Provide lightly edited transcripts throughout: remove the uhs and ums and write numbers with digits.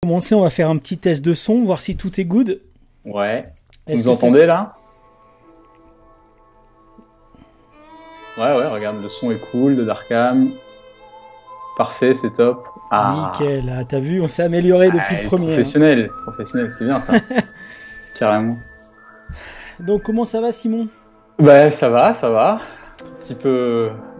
Commencer, on va faire un petit test de son, voir si tout est good. Ouais. Vous entendez là? Ouais, regarde, le son est cool de Darkham. Parfait, c'est top. Ah. Nickel, ah, t'as vu, on s'est amélioré depuis le premier. Professionnel, c'est bien ça. Carrément. Donc comment ça va, Simon? Bah ça va.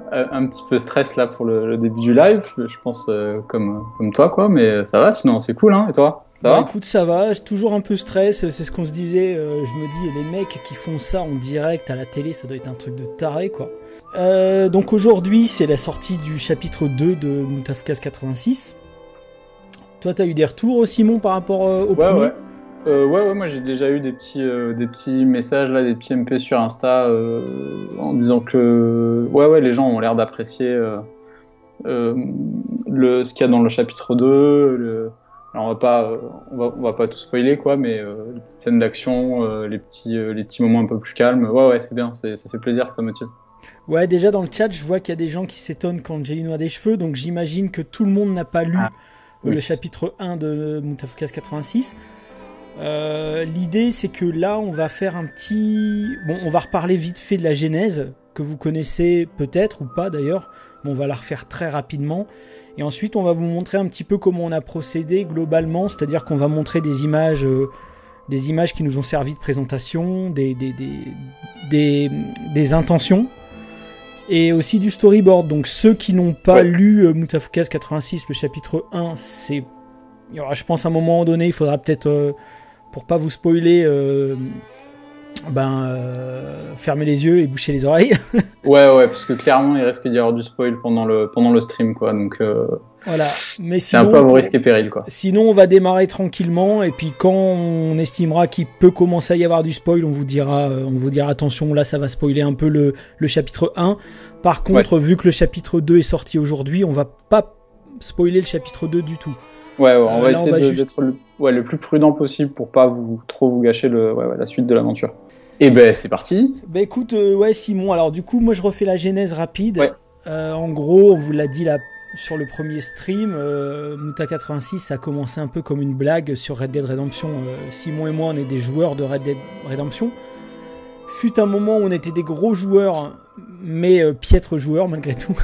Un petit peu stress là pour le début du live, je pense comme toi quoi, mais ça va, sinon c'est cool, hein. Et toi? Ça va? Écoute, ça va, j'ai toujours un peu stress, c'est ce qu'on se disait, je me dis, les mecs qui font ça en direct à la télé, ça doit être un truc de taré quoi. Donc aujourd'hui c'est la sortie du chapitre 2 de Moutafukaz 86. Toi t'as eu des retours, Simon, par rapport au premier? Ouais, moi j'ai déjà eu des petits messages là, des petits MP sur Insta en disant que les gens ont l'air d'apprécier ce qu'il y a dans le chapitre 2. Alors on va pas tout spoiler quoi, mais les petites scènes d'action, les petits moments un peu plus calmes. Ouais, c'est bien, ça fait plaisir, ça motive. Ouais, déjà dans le chat, je vois qu'il y a des gens qui s'étonnent quand Angelino a des cheveux, donc j'imagine que tout le monde n'a pas lu le chapitre 1 de Moutafukaz 86. L'idée c'est que là on va faire on va reparler vite fait de la genèse que vous connaissez peut-être ou pas d'ailleurs, mais on va la refaire très rapidement et ensuite on va vous montrer un petit peu comment on a procédé globalement, c'est-à-dire qu'on va montrer des images qui nous ont servi de présentation, des intentions et aussi du storyboard. Donc ceux qui n'ont pas lu Moutafukaz 86, le chapitre 1, il y aura, je pense, à un moment donné, il faudra peut-être pour pas vous spoiler, fermer les yeux et boucher les oreilles. ouais, parce que clairement il risque d'y avoir du spoil pendant le stream quoi, donc voilà. Mais c'est un peu à vos risques et périls quoi. Sinon on va démarrer tranquillement et puis quand on estimera qu'il peut commencer à y avoir du spoil, on vous dira attention, là ça va spoiler un peu le chapitre 1. Par contre, vu que le chapitre 2 est sorti aujourd'hui, on va pas spoiler le chapitre 2 du tout. Ouais, on va essayer d'être le plus prudent possible pour pas trop vous gâcher la suite de l'aventure. Et ben c'est parti. Bah écoute, Simon, alors du coup moi je refais la genèse rapide. En gros, on vous l'a dit là sur le premier stream, Mouta 86 ça a commencé un peu comme une blague sur Red Dead Redemption. Simon et moi on est des joueurs de Red Dead Redemption. Fut un moment où on était des gros joueurs, mais piètres joueurs malgré tout.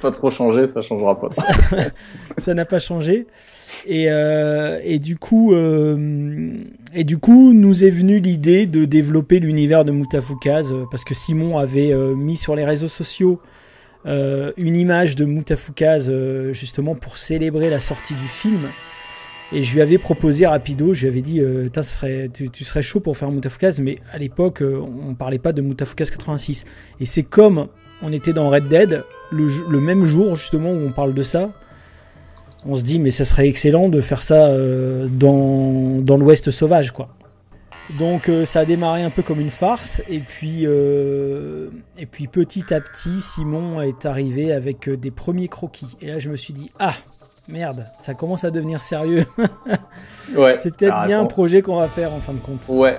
Pas trop changé, ça changera pas. Ça n'a pas changé. Et du coup, nous est venue l'idée de développer l'univers de Moutafukaz parce que Simon avait mis sur les réseaux sociaux une image de Moutafukaz justement pour célébrer la sortie du film. Et je lui avais proposé rapido, je lui avais dit tu serais chaud pour faire Moutafukaz, mais à l'époque on parlait pas de Moutafukaz 86. Et c'est comme on était dans Red Dead le même jour justement où on parle de ça, on se dit mais ça serait excellent de faire ça dans l'Ouest sauvage quoi. Donc ça a démarré un peu comme une farce et puis petit à petit Simon est arrivé avec des premiers croquis et là je me suis dit merde, ça commence à devenir sérieux. C'est peut-être bien un projet qu'on va faire en fin de compte. Ouais.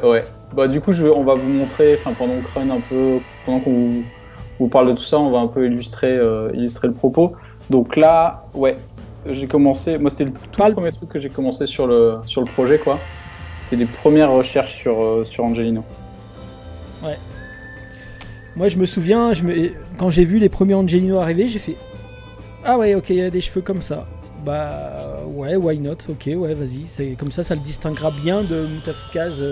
Bah du coup on va vous montrer, pendant qu'on crâne un peu, pendant qu'on vous parle de tout ça, on va un peu illustrer le propos. Donc là, j'ai commencé. Moi, c'était le premier truc que j'ai commencé sur le projet, quoi. C'était les premières recherches sur Angelino. Ouais. Moi, je me souviens, quand j'ai vu les premiers Angelino arriver, j'ai fait il y a des cheveux comme ça. Bah ouais, why not? Ok, ouais, vas-y. C'est comme ça le distinguera bien de Moutafukaz.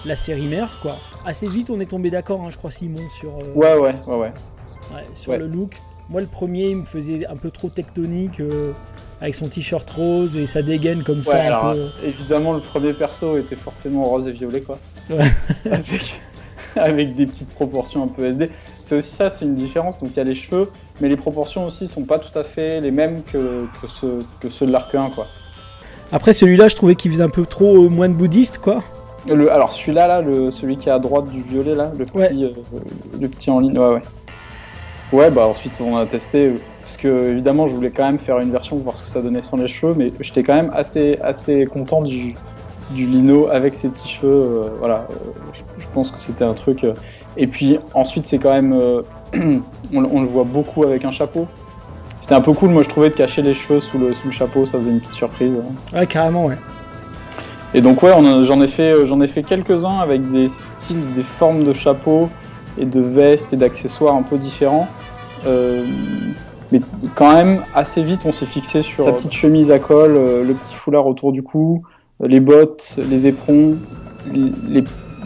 La série mère quoi. Assez vite on est tombé d'accord je crois Simon sur le look. Moi le premier il me faisait un peu trop tectonique avec son t-shirt rose et sa dégaine comme ça alors, évidemment le premier perso était forcément rose et violet quoi. avec des petites proportions un peu SD. C'est aussi ça, c'est une différence, donc il y a les cheveux mais les proportions aussi sont pas tout à fait les mêmes que ceux de l'arc 1 quoi. Après celui-là je trouvais qu'il faisait un peu trop moine bouddhiste quoi. Alors celui-là, là, celui qui est à droite du violet, là, le petit en ligne, ouais. Ouais, bah ensuite on a testé, parce que évidemment je voulais quand même faire une version pour voir ce que ça donnait sans les cheveux, mais j'étais quand même assez content du lino avec ses petits cheveux, voilà, je pense que c'était un truc. Et puis ensuite c'est quand même, on le voit beaucoup avec un chapeau. C'était un peu cool, moi je trouvais, de cacher les cheveux sous le chapeau, ça faisait une petite surprise. Ouais, carrément, ouais. Et donc ouais, j'en ai fait quelques-uns avec des styles, des formes de chapeaux et de vestes et d'accessoires un peu différents. Mais quand même, assez vite, on s'est fixé sur sa petite chemise à col, le petit foulard autour du cou, les bottes, les éperons,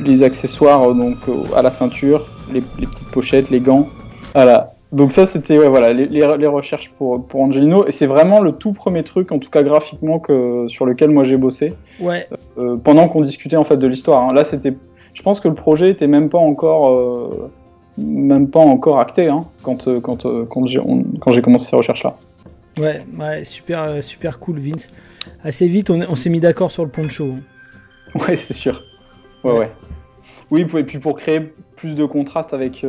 les accessoires donc à la ceinture, les petites pochettes, les gants. Voilà. Donc ça, c'était voilà, les recherches pour Angelino. Et c'est vraiment le tout premier truc, en tout cas graphiquement, sur lequel moi j'ai bossé. Ouais. Pendant qu'on discutait en fait de l'histoire. Hein. Là, je pense que le projet était même pas encore acté, hein, quand j'ai commencé ces recherches-là. Ouais, super cool, Vince. Assez vite, on s'est mis d'accord sur le poncho. Ouais, c'est sûr. Ouais. Oui, et puis pour créer plus de contraste avec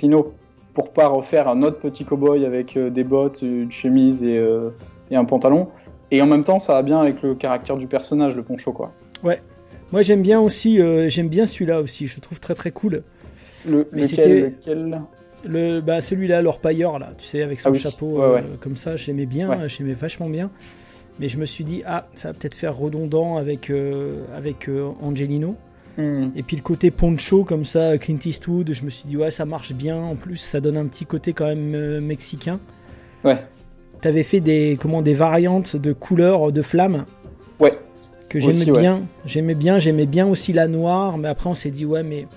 Lino, pour pas refaire un autre petit cow-boy avec des bottes, une chemise et un pantalon. Et en même temps, ça va bien avec le caractère du personnage, le poncho, quoi. Ouais. Moi, j'aime bien aussi, celui-là aussi. Je le trouve très très cool. Lequel celui-là, l'orpailleur, là, tu sais, avec son chapeau comme ça, j'aimais vachement bien. Mais je me suis dit, ça va peut-être faire redondant avec Angelino. Et puis le côté poncho, comme ça, Clint Eastwood, je me suis dit, ouais, ça marche bien. En plus, ça donne un petit côté quand même mexicain. Ouais. T'avais fait des variantes de couleurs de flammes. Ouais. Que j'aimais bien. J'aimais bien aussi la noire, mais après on s'est dit, ouais, mais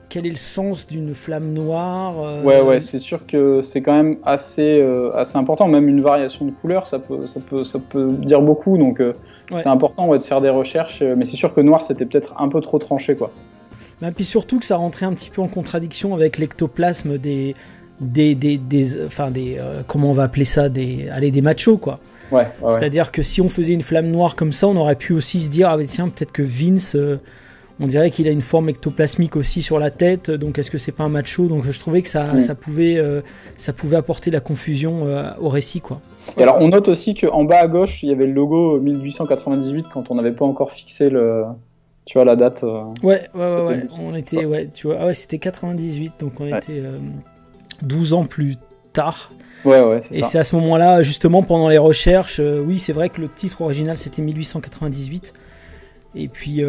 quel est le sens d'une flamme noire Ouais, c'est sûr que c'est quand même assez important. Même une variation de couleur, ça peut dire beaucoup. Donc c'était important de faire des recherches. Mais c'est sûr que noir, c'était peut-être un peu trop tranché, quoi. Et puis surtout que ça rentrait un petit peu en contradiction avec l'ectoplasme des comment on va appeler ça, des machos, quoi. Ouais. C'est-à-dire que si on faisait une flamme noire comme ça, on aurait pu aussi se dire, tiens, peut-être que Vince, on dirait qu'il a une forme ectoplasmique aussi sur la tête, donc est-ce que c'est pas un macho? Donc je trouvais que ça pouvait apporter la confusion au récit, quoi. Et alors on note aussi qu'en bas à gauche, il y avait le logo 1898 quand on n'avait pas encore fixé la date. Ouais. On était, tu vois, c'était 98, donc on était 12 ans plus tard. Ouais, c'est ça. Et c'est à ce moment-là, justement, pendant les recherches, oui, c'est vrai que le titre original, c'était 1898. Et puis,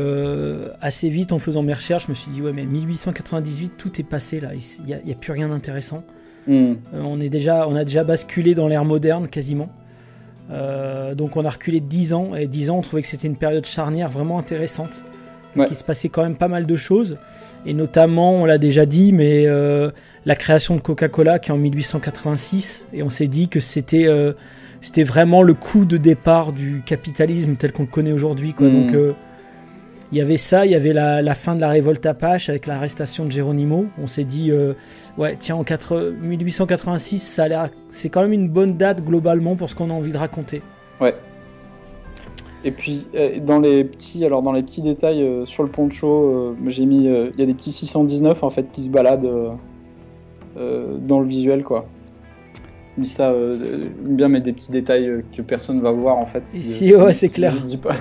assez vite, en faisant mes recherches, je me suis dit, ouais, mais 1898, tout est passé, là. Il n'y a plus rien d'intéressant. On a déjà basculé dans l'ère moderne, quasiment. Donc, on a reculé de 10 ans. Et 10 ans, on trouvait que c'était une période charnière vraiment intéressante. Parce qu'il se passait quand même pas mal de choses. Et notamment, on l'a déjà dit, mais la création de Coca-Cola qui est en 1886, et on s'est dit que c'était vraiment le coup de départ du capitalisme tel qu'on le connaît aujourd'hui, quoi. Donc il y avait ça, il y avait la fin de la révolte Apache avec l'arrestation de Geronimo. On s'est dit tiens, 1886, c'est quand même une bonne date globalement pour ce qu'on a envie de raconter. Ouais. Et puis dans les petits détails sur le poncho, j'ai mis il y a des petits 619 en fait qui se baladent dans le visuel, quoi. J'ai mis ça bien mettre des petits détails que personne va voir en fait. Ici, c'est clair. Je dis pas,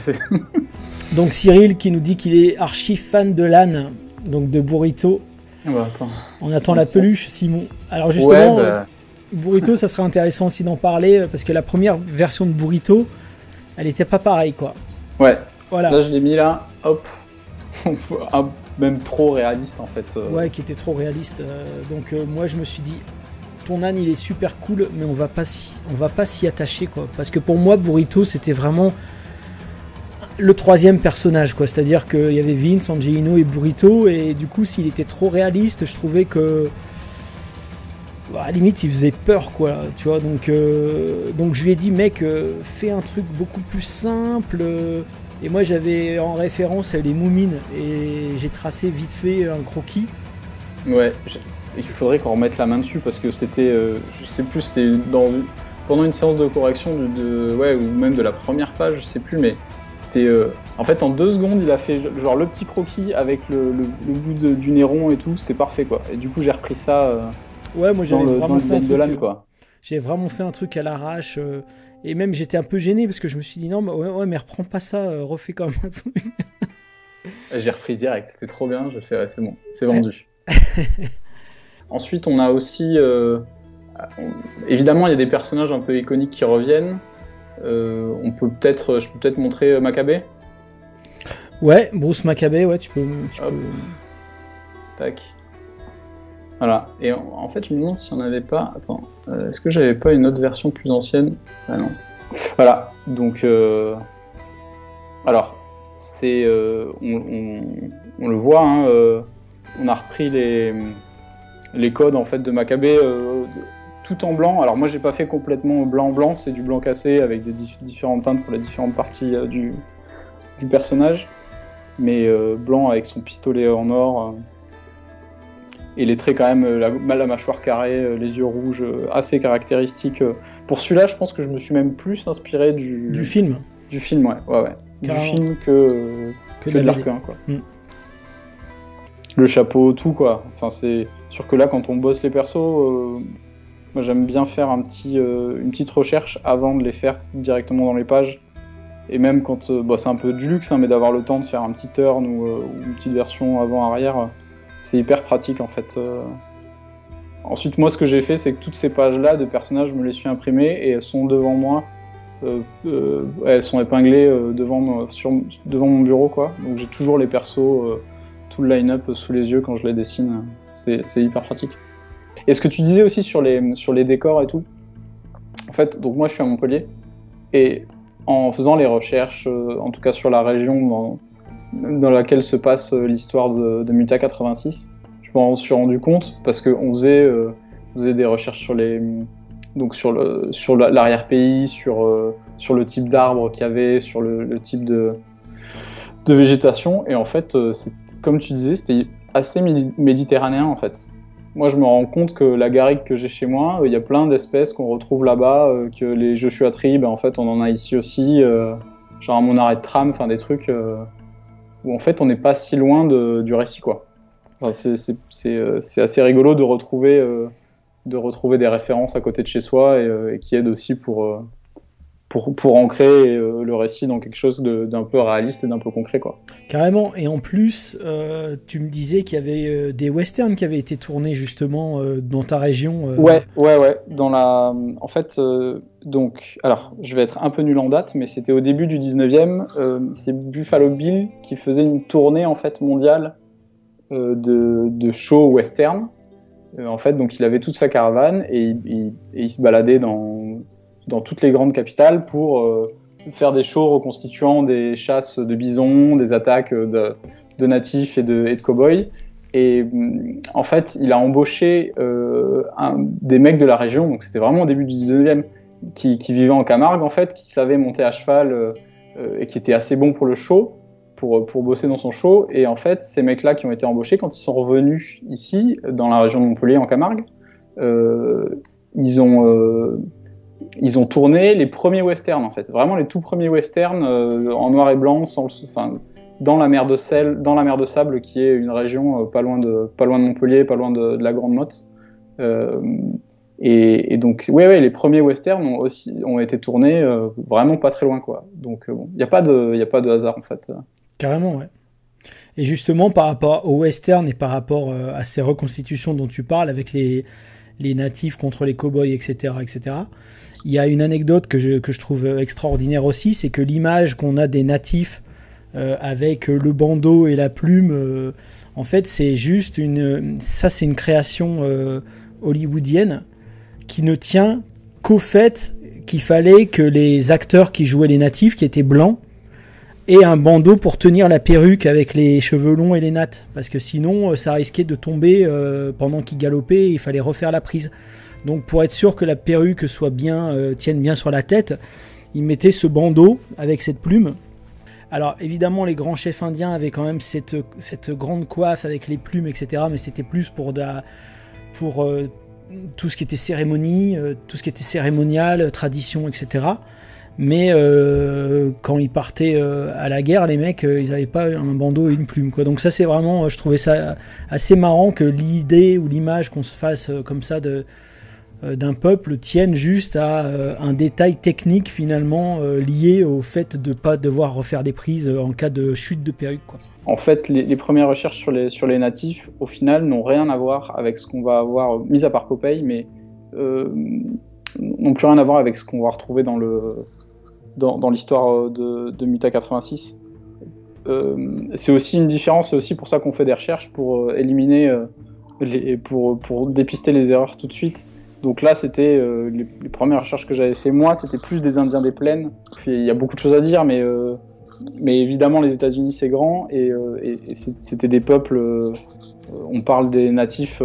donc Cyril qui nous dit qu'il est archi fan de l'âne, donc de Burrito. Attends. On attend la peluche, Simon. Alors justement, Burrito, ça serait intéressant aussi d'en parler parce que la première version de Burrito, elle était pas pareille, quoi. Ouais. Voilà. Là, je l'ai mis là. Hop. Même trop réaliste, en fait. Ouais, qui était trop réaliste. Donc, moi, je me suis dit, ton âne, il est super cool, mais on va pas s'y attacher, quoi. Parce que pour moi, Burrito, c'était vraiment le troisième personnage, quoi. C'est-à-dire qu'il y avait Vince, Angelino et Burrito, et du coup, s'il était trop réaliste, je trouvais que à la limite il faisait peur, quoi, tu vois. Donc je lui ai dit, mec, fais un truc beaucoup plus simple. Et moi j'avais en référence les Moumines et j'ai tracé vite fait un croquis. Ouais, il faudrait qu'on remette la main dessus parce que c'était, je sais plus, c'était pendant une séance de correction ou même de la première page, je sais plus, mais c'était En fait, en 2 secondes, il a fait genre le petit croquis avec le bout du nez rond et tout, c'était parfait quoi. Et du coup, j'ai repris ça Ouais, moi dans j'avais le vraiment fait un design de truc. l'âne quoi. J'ai vraiment fait un truc à l'arrache. Et même j'étais un peu gêné parce que je me suis dit non, mais ouais, mais reprends pas ça, refais quand même un truc. J'ai repris direct, c'était trop bien, j'ai fait ouais, c'est bon, c'est vendu. Ensuite, on a aussi évidemment, il y a des personnages un peu iconiques qui reviennent. Je peux peut-être montrer Maccabée. Ouais, Bruce Maccabée, ouais, tu peux. Tac. Voilà. Et en fait, je me demande si on n'avait pas. Attends, est-ce que j'avais pas une autre version plus ancienne? Ah non. Voilà. Donc, alors, c'est, on le voit. Hein, on a repris les codes en fait de Maccabée tout en blanc. Alors moi, j'ai pas fait complètement blanc, c'est du blanc cassé avec des différentes teintes pour les différentes parties du personnage, mais blanc avec son pistolet en or. Et les traits quand même, la mâchoire carrée, les yeux rouges, assez caractéristiques. Pour celui-là, je pense que je me suis même plus inspiré du film. Du film, ouais. Du film que de l'arc 1, quoi. Le chapeau, tout, quoi. Enfin, c'est sûr que là, quand on bosse les persos, moi j'aime bien faire une petite recherche avant de les faire directement dans les pages. Et même quand c'est un peu du luxe, hein, mais d'avoir le temps de faire un petit turn ou une petite version avant-arrière. C'est hyper pratique en fait. Ensuite, moi, ce que j'ai fait, c'est que toutes ces pages-là de personnages, je me les suis imprimées et elles sont devant moi. Elles sont épinglées devant mon bureau, quoi. Donc j'ai toujours les persos, tout le line-up sous les yeux quand je les dessine. C'est hyper pratique. Et ce que tu disais aussi sur les décors et tout. En fait, donc moi, je suis à Montpellier et en faisant les recherches, en tout cas sur la région dans laquelle se passe l'histoire de Muta 86. Je m'en suis rendu compte parce qu'on faisait des recherches sur l'arrière-pays, sur le type d'arbre qu'il y avait, sur le type de végétation. Et en fait, comme tu disais, c'était assez méditerranéen en fait. Moi, je me rends compte que la garrigue que j'ai chez moi, il y a plein d'espèces qu'on retrouve là-bas, que les Joshua Tree, en fait, on en a ici aussi, genre à mon arrêt de tram, enfin des trucs où en fait on n'est pas si loin du récit, quoi. Enfin, c'est assez rigolo de retrouver des références à côté de chez soi et qui aident aussi pour ancrer le récit dans quelque chose d'un peu réaliste et d'un peu concret, quoi. Carrément. Et en plus, tu me disais qu'il y avait des westerns qui avaient été tournés justement dans ta région. Ouais. En fait, donc, alors, je vais être un peu nul en date, mais c'était au début du 19e. C'est Buffalo Bill qui faisait une tournée en fait mondiale de shows western. En fait, donc il avait toute sa caravane et il se baladait dans toutes les grandes capitales pour faire des shows reconstituant des chasses de bisons, des attaques de natifs et de cow-boys. Et en fait, il a embauché des mecs de la région, donc c'était vraiment au début du 19e, qui vivaient en Camargue, en fait, qui savaient monter à cheval et qui étaient assez bons pour le show, pour bosser dans son show. Et en fait, ces mecs-là qui ont été embauchés, quand ils sont revenus ici, dans la région de Montpellier, en Camargue, ils ont tourné les premiers westerns, en fait. Vraiment les tout premiers westerns en noir et blanc, dans la mer de Sable, qui est une région pas loin de Montpellier, pas loin de la Grande Motte. Et donc, ouais, les premiers westerns ont été tournés vraiment pas très loin, quoi. Donc, il n'y a pas de hasard, en fait. Carrément, ouais. Et justement, par rapport au western et par rapport à ces reconstitutions dont tu parles, avec les natifs contre les cow-boys, etc., il y a une anecdote que je trouve extraordinaire aussi, c'est que l'image qu'on a des natifs avec le bandeau et la plume, en fait, c'est juste c'est une création hollywoodienne qui ne tient qu'au fait qu'il fallait que les acteurs qui jouaient les natifs, qui étaient blancs, aient un bandeau pour tenir la perruque avec les cheveux longs et les nattes, parce que sinon ça risquait de tomber pendant qu'ils galopaient, il fallait refaire la prise. Donc pour être sûr que la perruque tienne bien sur la tête, ils mettaient ce bandeau avec cette plume. Alors évidemment, les grands chefs indiens avaient quand même cette grande coiffe avec les plumes, etc. Mais c'était plus pour tout ce qui était cérémonie, tout ce qui était cérémonial, tradition, etc. mais quand ils partaient à la guerre, les mecs, ils n'avaient pas un bandeau et une plume, quoi. Donc ça, c'est vraiment, je trouvais ça assez marrant que l'idée ou l'image qu'on se fasse comme ça d'un peuple tienne juste à un détail technique finalement lié au fait de pas devoir refaire des prises en cas de chute de perruque, quoi. En fait, les premières recherches sur les natifs, au final, n'ont rien à voir avec ce qu'on va avoir, mis à part Popeye, mais n'ont plus rien à voir avec ce qu'on va retrouver dans l'histoire de Muta 86. C'est aussi une différence, c'est aussi pour ça qu'on fait des recherches, pour éliminer, pour dépister les erreurs tout de suite. Donc là, c'était les premières recherches que j'avais fait moi, c'était plus des Indiens des plaines. Puis, il y a beaucoup de choses à dire, mais évidemment, les États-Unis, c'est grand, et c'était des peuples. On parle des natifs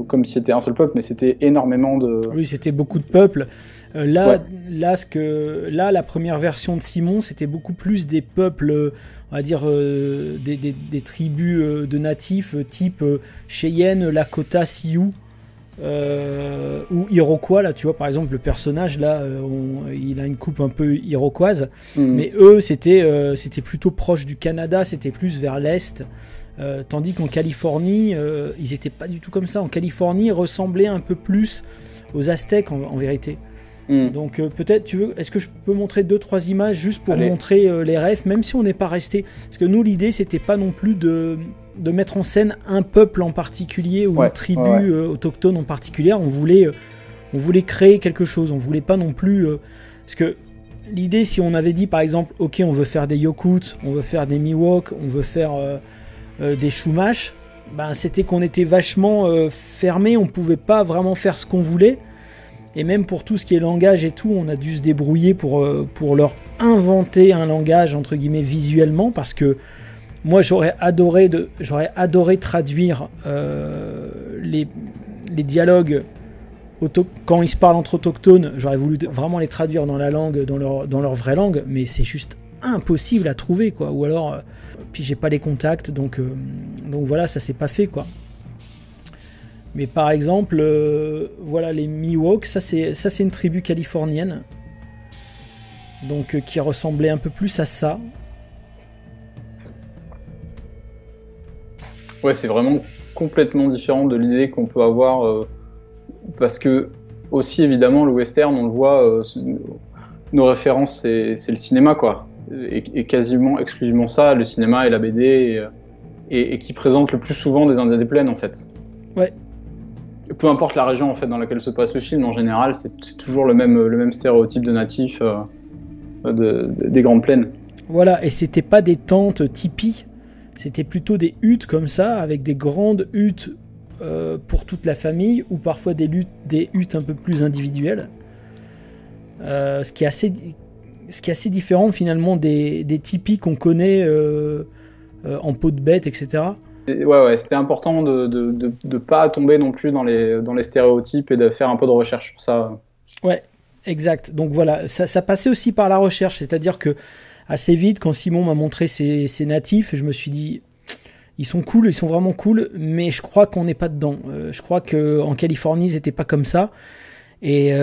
comme si c'était un seul peuple, mais c'était énormément de. Oui, c'était beaucoup de peuples. Là, ouais. la première version de Simon, c'était beaucoup plus des peuples, on va dire des tribus de natifs, type Cheyenne, Lakota, Sioux. Ou Iroquois, là tu vois par exemple le personnage là il a une coupe un peu iroquoise, mais eux c'était plutôt proche du Canada, c'était plus vers l'est, tandis qu'en Californie ils étaient pas du tout comme ça. En Californie ils ressemblaient un peu plus aux Aztèques en vérité. Donc peut-être est-ce que je peux montrer 2-3 images juste pour montrer les refs, même si on n'est pas resté, parce que nous l'idée c'était pas non plus de mettre en scène un peuple en particulier ou une tribu autochtone en particulier. On voulait créer quelque chose, on voulait pas non plus parce que l'idée, si on avait dit par exemple ok on veut faire des Yokuts, on veut faire des Miwok, on veut faire des Chumash, ben, c'était qu'on était vachement fermé, on pouvait pas vraiment faire ce qu'on voulait. Et même pour tout ce qui est langage et tout, on a dû se débrouiller pour leur inventer un langage entre guillemets visuellement, parce que moi j'aurais adoré traduire les dialogues quand ils se parlent entre autochtones. J'aurais voulu vraiment les traduire dans la langue, dans leur vraie langue, mais c'est juste impossible à trouver, quoi. Ou alors, puis j'ai pas les contacts, donc voilà, ça s'est pas fait, quoi. Mais par exemple, voilà les Miwok, ça c'est une tribu californienne, donc qui ressemblait un peu plus à ça. Ouais, c'est vraiment complètement différent de l'idée qu'on peut avoir, parce que aussi évidemment le western, on le voit, nos références c'est le cinéma, quoi, et quasiment exclusivement ça, le cinéma et la BD, et qui présente le plus souvent des Indiens des plaines en fait. Ouais. Peu importe la région en fait dans laquelle se passe le film, en général, c'est toujours le même stéréotype de natif des grandes plaines. Voilà, et c'était pas des tentes tipis, c'était plutôt des huttes comme ça, avec des grandes huttes pour toute la famille, ou parfois des huttes un peu plus individuelles. Ce qui est assez différent finalement des tipis qu'on connaît en peau de bête, etc. Ouais, c'était important de pas tomber non plus dans les stéréotypes et de faire un peu de recherche sur ça. Ouais, exact. Donc voilà, ça passait aussi par la recherche, c'est-à-dire que assez vite, quand Simon m'a montré ses natifs, je me suis dit, ils sont cool, ils sont vraiment cool, mais je crois qu'on n'est pas dedans. Je crois qu'en Californie, ils n'étaient pas comme ça. Et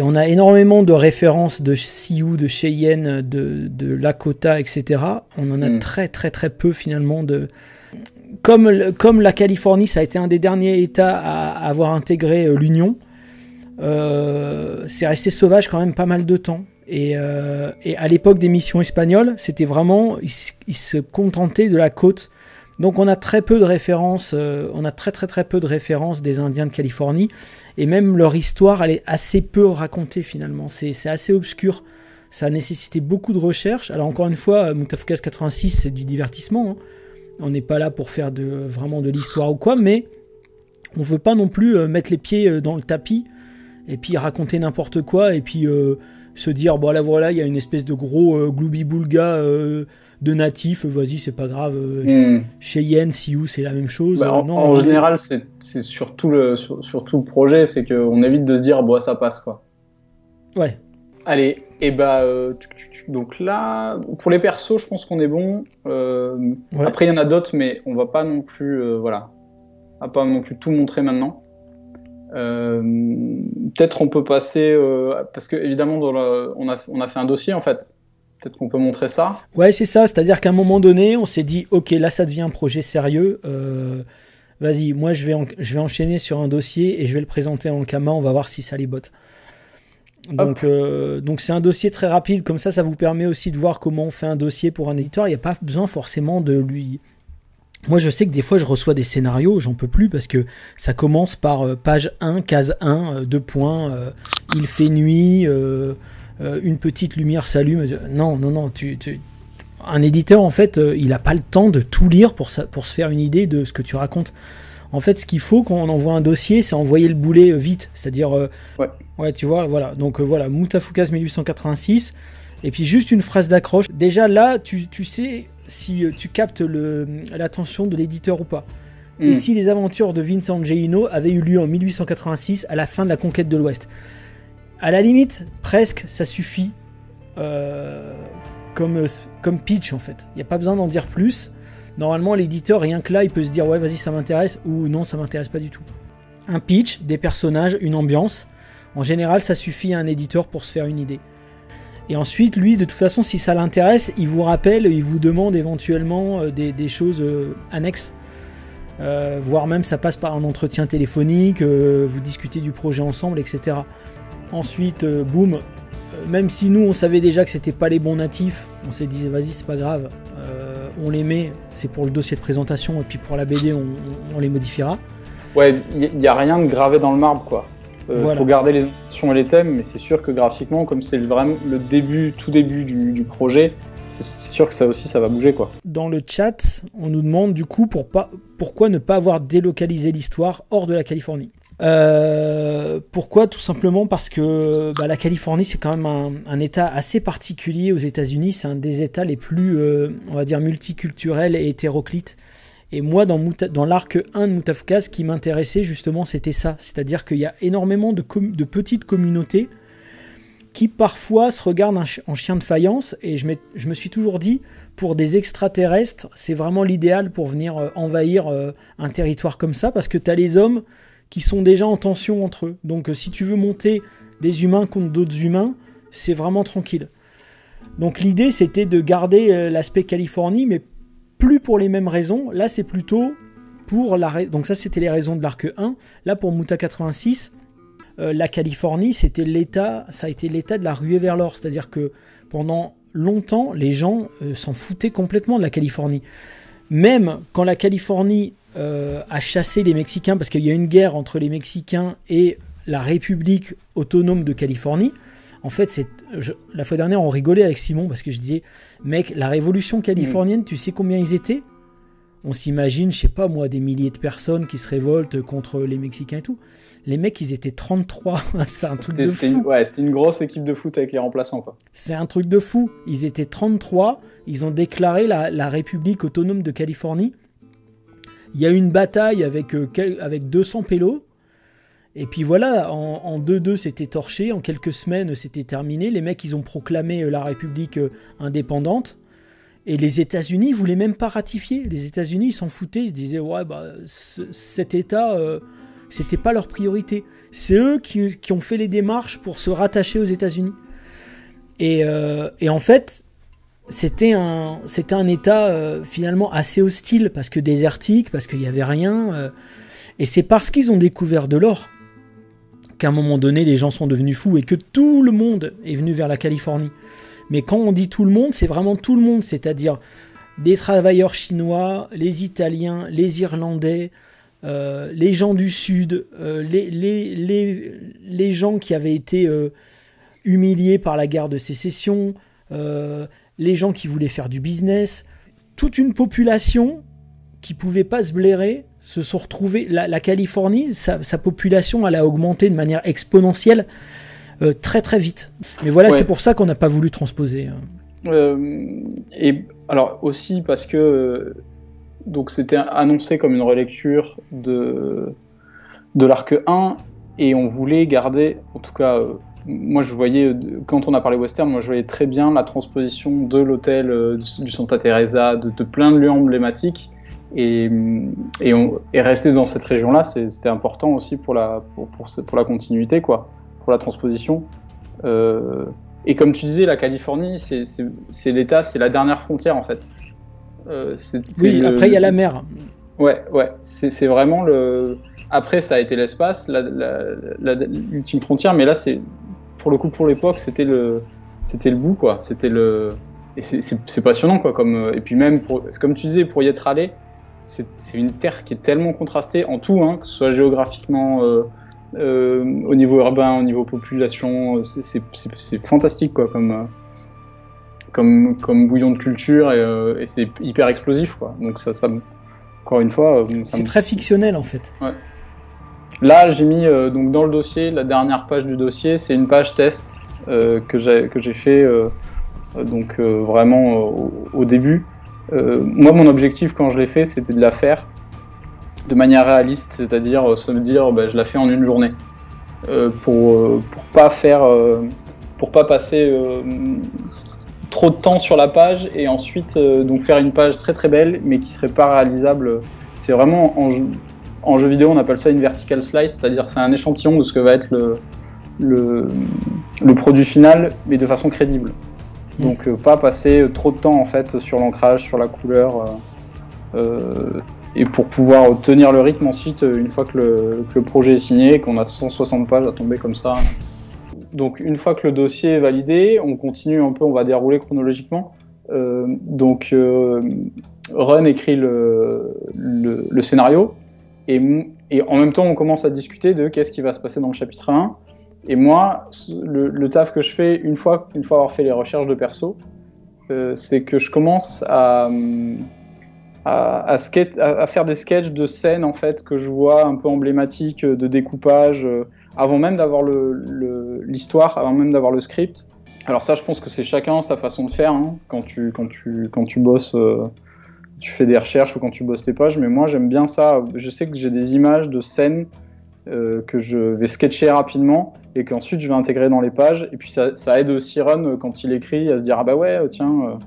on a énormément de références de Sioux, de Cheyenne, de Lakota, etc. On en a très très très peu finalement de... Comme la Californie, ça a été un des derniers États à avoir intégré l'Union, c'est resté sauvage quand même pas mal de temps. Et à l'époque des missions espagnoles, c'était vraiment... Ils se contentaient de la côte. Donc on a très peu de références, on a très très très peu de références des Indiens de Californie. Et même leur histoire, elle est assez peu racontée finalement. C'est assez obscur. Ça a nécessité beaucoup de recherches. Alors encore une fois, Mutafukaz 86, c'est du divertissement, hein. On n'est pas là pour faire vraiment de l'histoire ou quoi, mais on veut pas non plus mettre les pieds dans le tapis et puis raconter n'importe quoi et puis se dire bon là voilà, il y a une espèce de gros gloubi-boulga de natifs, vas-y c'est pas grave, Cheyenne, Sioux c'est la même chose. Non, en général c'est surtout le projet, c'est qu'on évite de se dire bon ça passe quoi. Ouais. Allez, et donc là, pour les persos, je pense qu'on est bon. Ouais. Après, il y en a d'autres, mais on va pas non plus, on va pas non plus tout montrer maintenant. Peut-être on peut passer parce que évidemment on a fait un dossier en fait. Peut-être qu'on peut montrer ça. Ouais, c'est ça. C'est-à-dire qu'à un moment donné, on s'est dit, ok, là, ça devient un projet sérieux. Vas-y, moi, je vais enchaîner sur un dossier et je vais le présenter en Kama. On va voir si ça les botte. Donc c'est un dossier très rapide. Comme ça vous permet aussi de voir comment on fait un dossier pour un éditeur. Il n'y a pas besoin forcément de lui. Moi, je sais que des fois, je reçois des scénarios, j'en peux plus parce que ça commence par page 1, case 1, 2 points, il fait nuit, une petite lumière s'allume. Non, un éditeur, en fait, il n'a pas le temps de tout lire pour se faire une idée de ce que tu racontes. En fait, ce qu'il faut quand on envoie un dossier, c'est envoyer le boulet vite. C'est-à-dire, ouais, tu vois, voilà. Donc voilà, Mutafukaz 1886. Et puis juste une phrase d'accroche. Déjà là, tu sais si tu captes l'attention de l'éditeur ou pas. Et si les aventures de Vincent Gino avaient eu lieu en 1886, à la fin de la conquête de l'Ouest. À la limite, presque, ça suffit comme pitch en fait. Il n'y a pas besoin d'en dire plus. Normalement, l'éditeur, rien que là, il peut se dire ouais, vas-y, ça m'intéresse ou non, ça m'intéresse pas du tout. Un pitch, des personnages, une ambiance. En général, ça suffit à un éditeur pour se faire une idée. Et ensuite, lui, de toute façon, si ça l'intéresse, il vous rappelle, il vous demande éventuellement des choses annexes. Voire même, ça passe par un entretien téléphonique, vous discutez du projet ensemble, etc. Ensuite, boum, même si nous, on savait déjà que c'était pas les bons natifs, on s'est dit, vas-y, c'est pas grave, on les met, c'est pour le dossier de présentation, et puis pour la BD, on les modifiera. Ouais, il n'y a rien de gravé dans le marbre, quoi. Voilà. Faut garder les intentions et les thèmes, mais c'est sûr que graphiquement, comme c'est vraiment le tout début du projet, c'est sûr que ça aussi, ça va bouger, quoi. Dans le chat, on nous demande du coup pourquoi ne pas avoir délocalisé l'histoire hors de la Californie. Pourquoi ? Tout simplement parce que la Californie, c'est quand même un État assez particulier aux États-Unis. C'est un des États les plus, on va dire, multiculturels et hétéroclites. Et moi, dans l'arc 1 de Mutafukaz, ce qui m'intéressait justement, c'était ça. C'est-à-dire qu'il y a énormément de petites communautés qui parfois se regardent en chien de faïence. Et je me suis toujours dit, pour des extraterrestres, c'est vraiment l'idéal pour venir envahir un territoire comme ça, parce que tu as les hommes qui sont déjà en tension entre eux. Donc si tu veux monter des humains contre d'autres humains, c'est vraiment tranquille. Donc l'idée, c'était de garder l'aspect Californie, mais plus pour les mêmes raisons. Là, c'est plutôt pour donc ça, c'était les raisons de l'arc 1. Là, pour Muta 86, la Californie, ça a été l'état de la ruée vers l'or. C'est-à-dire que pendant longtemps, les gens s'en foutaient complètement de la Californie. Même quand la Californie a chassé les Mexicains, parce qu'il y a une guerre entre les Mexicains et la République autonome de Californie. En fait, la fois dernière, on rigolait avec Simon parce que je disais, mec, la révolution californienne, tu sais combien ils étaient ? On s'imagine, je sais pas moi, des milliers de personnes qui se révoltent contre les Mexicains et tout. Les mecs, ils étaient 33. C'est un truc de fou. C'était une grosse équipe de foot avec les remplaçants, quoi. C'est un truc de fou. Ils étaient 33. Ils ont déclaré la République autonome de Californie. Il y a eu une bataille avec 200 pélos. Et puis voilà, en 2-2, c'était torché. En quelques semaines, c'était terminé. Les mecs, ils ont proclamé la République indépendante. Et les États-Unis, ils voulaient même pas ratifier. Les États-Unis, ils s'en foutaient. Ils se disaient, ouais, cet État, c'était pas leur priorité. C'est eux qui ont fait les démarches pour se rattacher aux États-Unis. Et en fait, c'était un État finalement assez hostile, parce que désertique, parce qu'il y avait rien. Et c'est parce qu'ils ont découvert de l'or qu'à un moment donné, les gens sont devenus fous et que tout le monde est venu vers la Californie. Mais quand on dit tout le monde, c'est vraiment tout le monde, c'est-à-dire des travailleurs chinois, les Italiens, les Irlandais, les gens du Sud, les gens qui avaient été humiliés par la guerre de sécession, les gens qui voulaient faire du business, toute une population qui ne pouvait pas se blairer, se sont retrouvés. La Californie, sa population, elle a augmenté de manière exponentielle très très vite. Mais voilà, ouais. C'est pour ça qu'on n'a pas voulu transposer. Et alors aussi parce que donc c'était annoncé comme une relecture de l'arc 1 et on voulait garder, en tout cas, moi je voyais, quand on a parlé western, moi je voyais très bien la transposition de l'hôtel du Santa Teresa, de plein de lieux emblématiques Et rester dans cette région-là, c'était important aussi pour la continuité, quoi, pour la transposition. Et comme tu disais, la Californie, c'est l'État, c'est la dernière frontière en fait. Après il y a la mer. Ouais, c'est vraiment le. Après, ça a été l'espace, l'ultime frontière, mais là, c'est pour le coup, pour l'époque, c'était le bout, quoi. Et c'est passionnant, quoi. Et puis même, comme tu disais, pour y être allé, c'est une terre qui est tellement contrastée en tout, hein, que ce soit géographiquement, au niveau urbain, au niveau population, c'est fantastique, quoi, comme bouillon de culture, et c'est hyper explosif, quoi. Donc ça encore une fois, c'est très fictionnel en fait. Ouais. Là, j'ai mis donc dans le dossier, la dernière page du dossier, c'est une page test que j'ai fait vraiment au début. Moi, mon objectif quand je l'ai fait, c'était de la faire de manière réaliste, c'est-à-dire se dire, je la fais en une journée, pour pas passer trop de temps sur la page et ensuite donc faire une page très très belle, mais qui serait pas réalisable. C'est vraiment en jeu vidéo, on appelle ça une vertical slice, c'est-à-dire c'est un échantillon de ce que va être le produit final, mais de façon crédible. Donc pas passer trop de temps en fait sur l'ancrage, sur la couleur, et pour pouvoir tenir le rythme ensuite une fois que le projet est signé, qu'on a 160 pages à tomber comme ça. Donc une fois que le dossier est validé, on continue un peu, on va dérouler chronologiquement. Run écrit le scénario, et en même temps on commence à discuter de qu'est-ce qui va se passer dans le chapitre 1. Et moi, le taf que je fais une fois avoir fait les recherches de perso, c'est que je commence à faire des sketchs de scènes en fait que je vois un peu emblématiques de découpage, avant même d'avoir l'histoire, avant même d'avoir le script. Alors ça, je pense que c'est chacun sa façon de faire, hein, quand tu bosses, tu fais des recherches ou quand tu bosses tes pages. Mais moi, j'aime bien ça. Je sais que j'ai des images de scènes que je vais sketcher rapidement et qu'ensuite je vais intégrer dans les pages. Et puis ça aide aussi Run quand il écrit à se dire ah bah ouais tiens.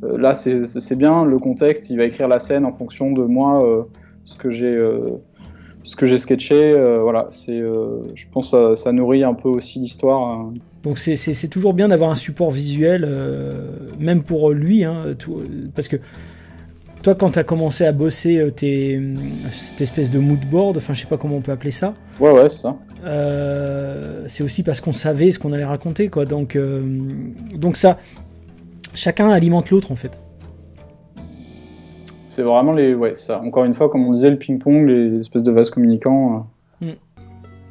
Là, c'est bien, le contexte, il va écrire la scène en fonction de moi, ce que j'ai sketché. Voilà, je pense que ça nourrit un peu aussi l'histoire. Donc c'est toujours bien d'avoir un support visuel, même pour lui, hein, parce que toi, quand tu as commencé à bosser cette espèce de mood board, enfin je sais pas comment on peut appeler ça. Ouais, c'est ça. C'est aussi parce qu'on savait ce qu'on allait raconter, quoi. Donc ça... Chacun alimente l'autre en fait. C'est vraiment ça. Encore une fois, comme on disait, le ping-pong, les espèces de vases communicants.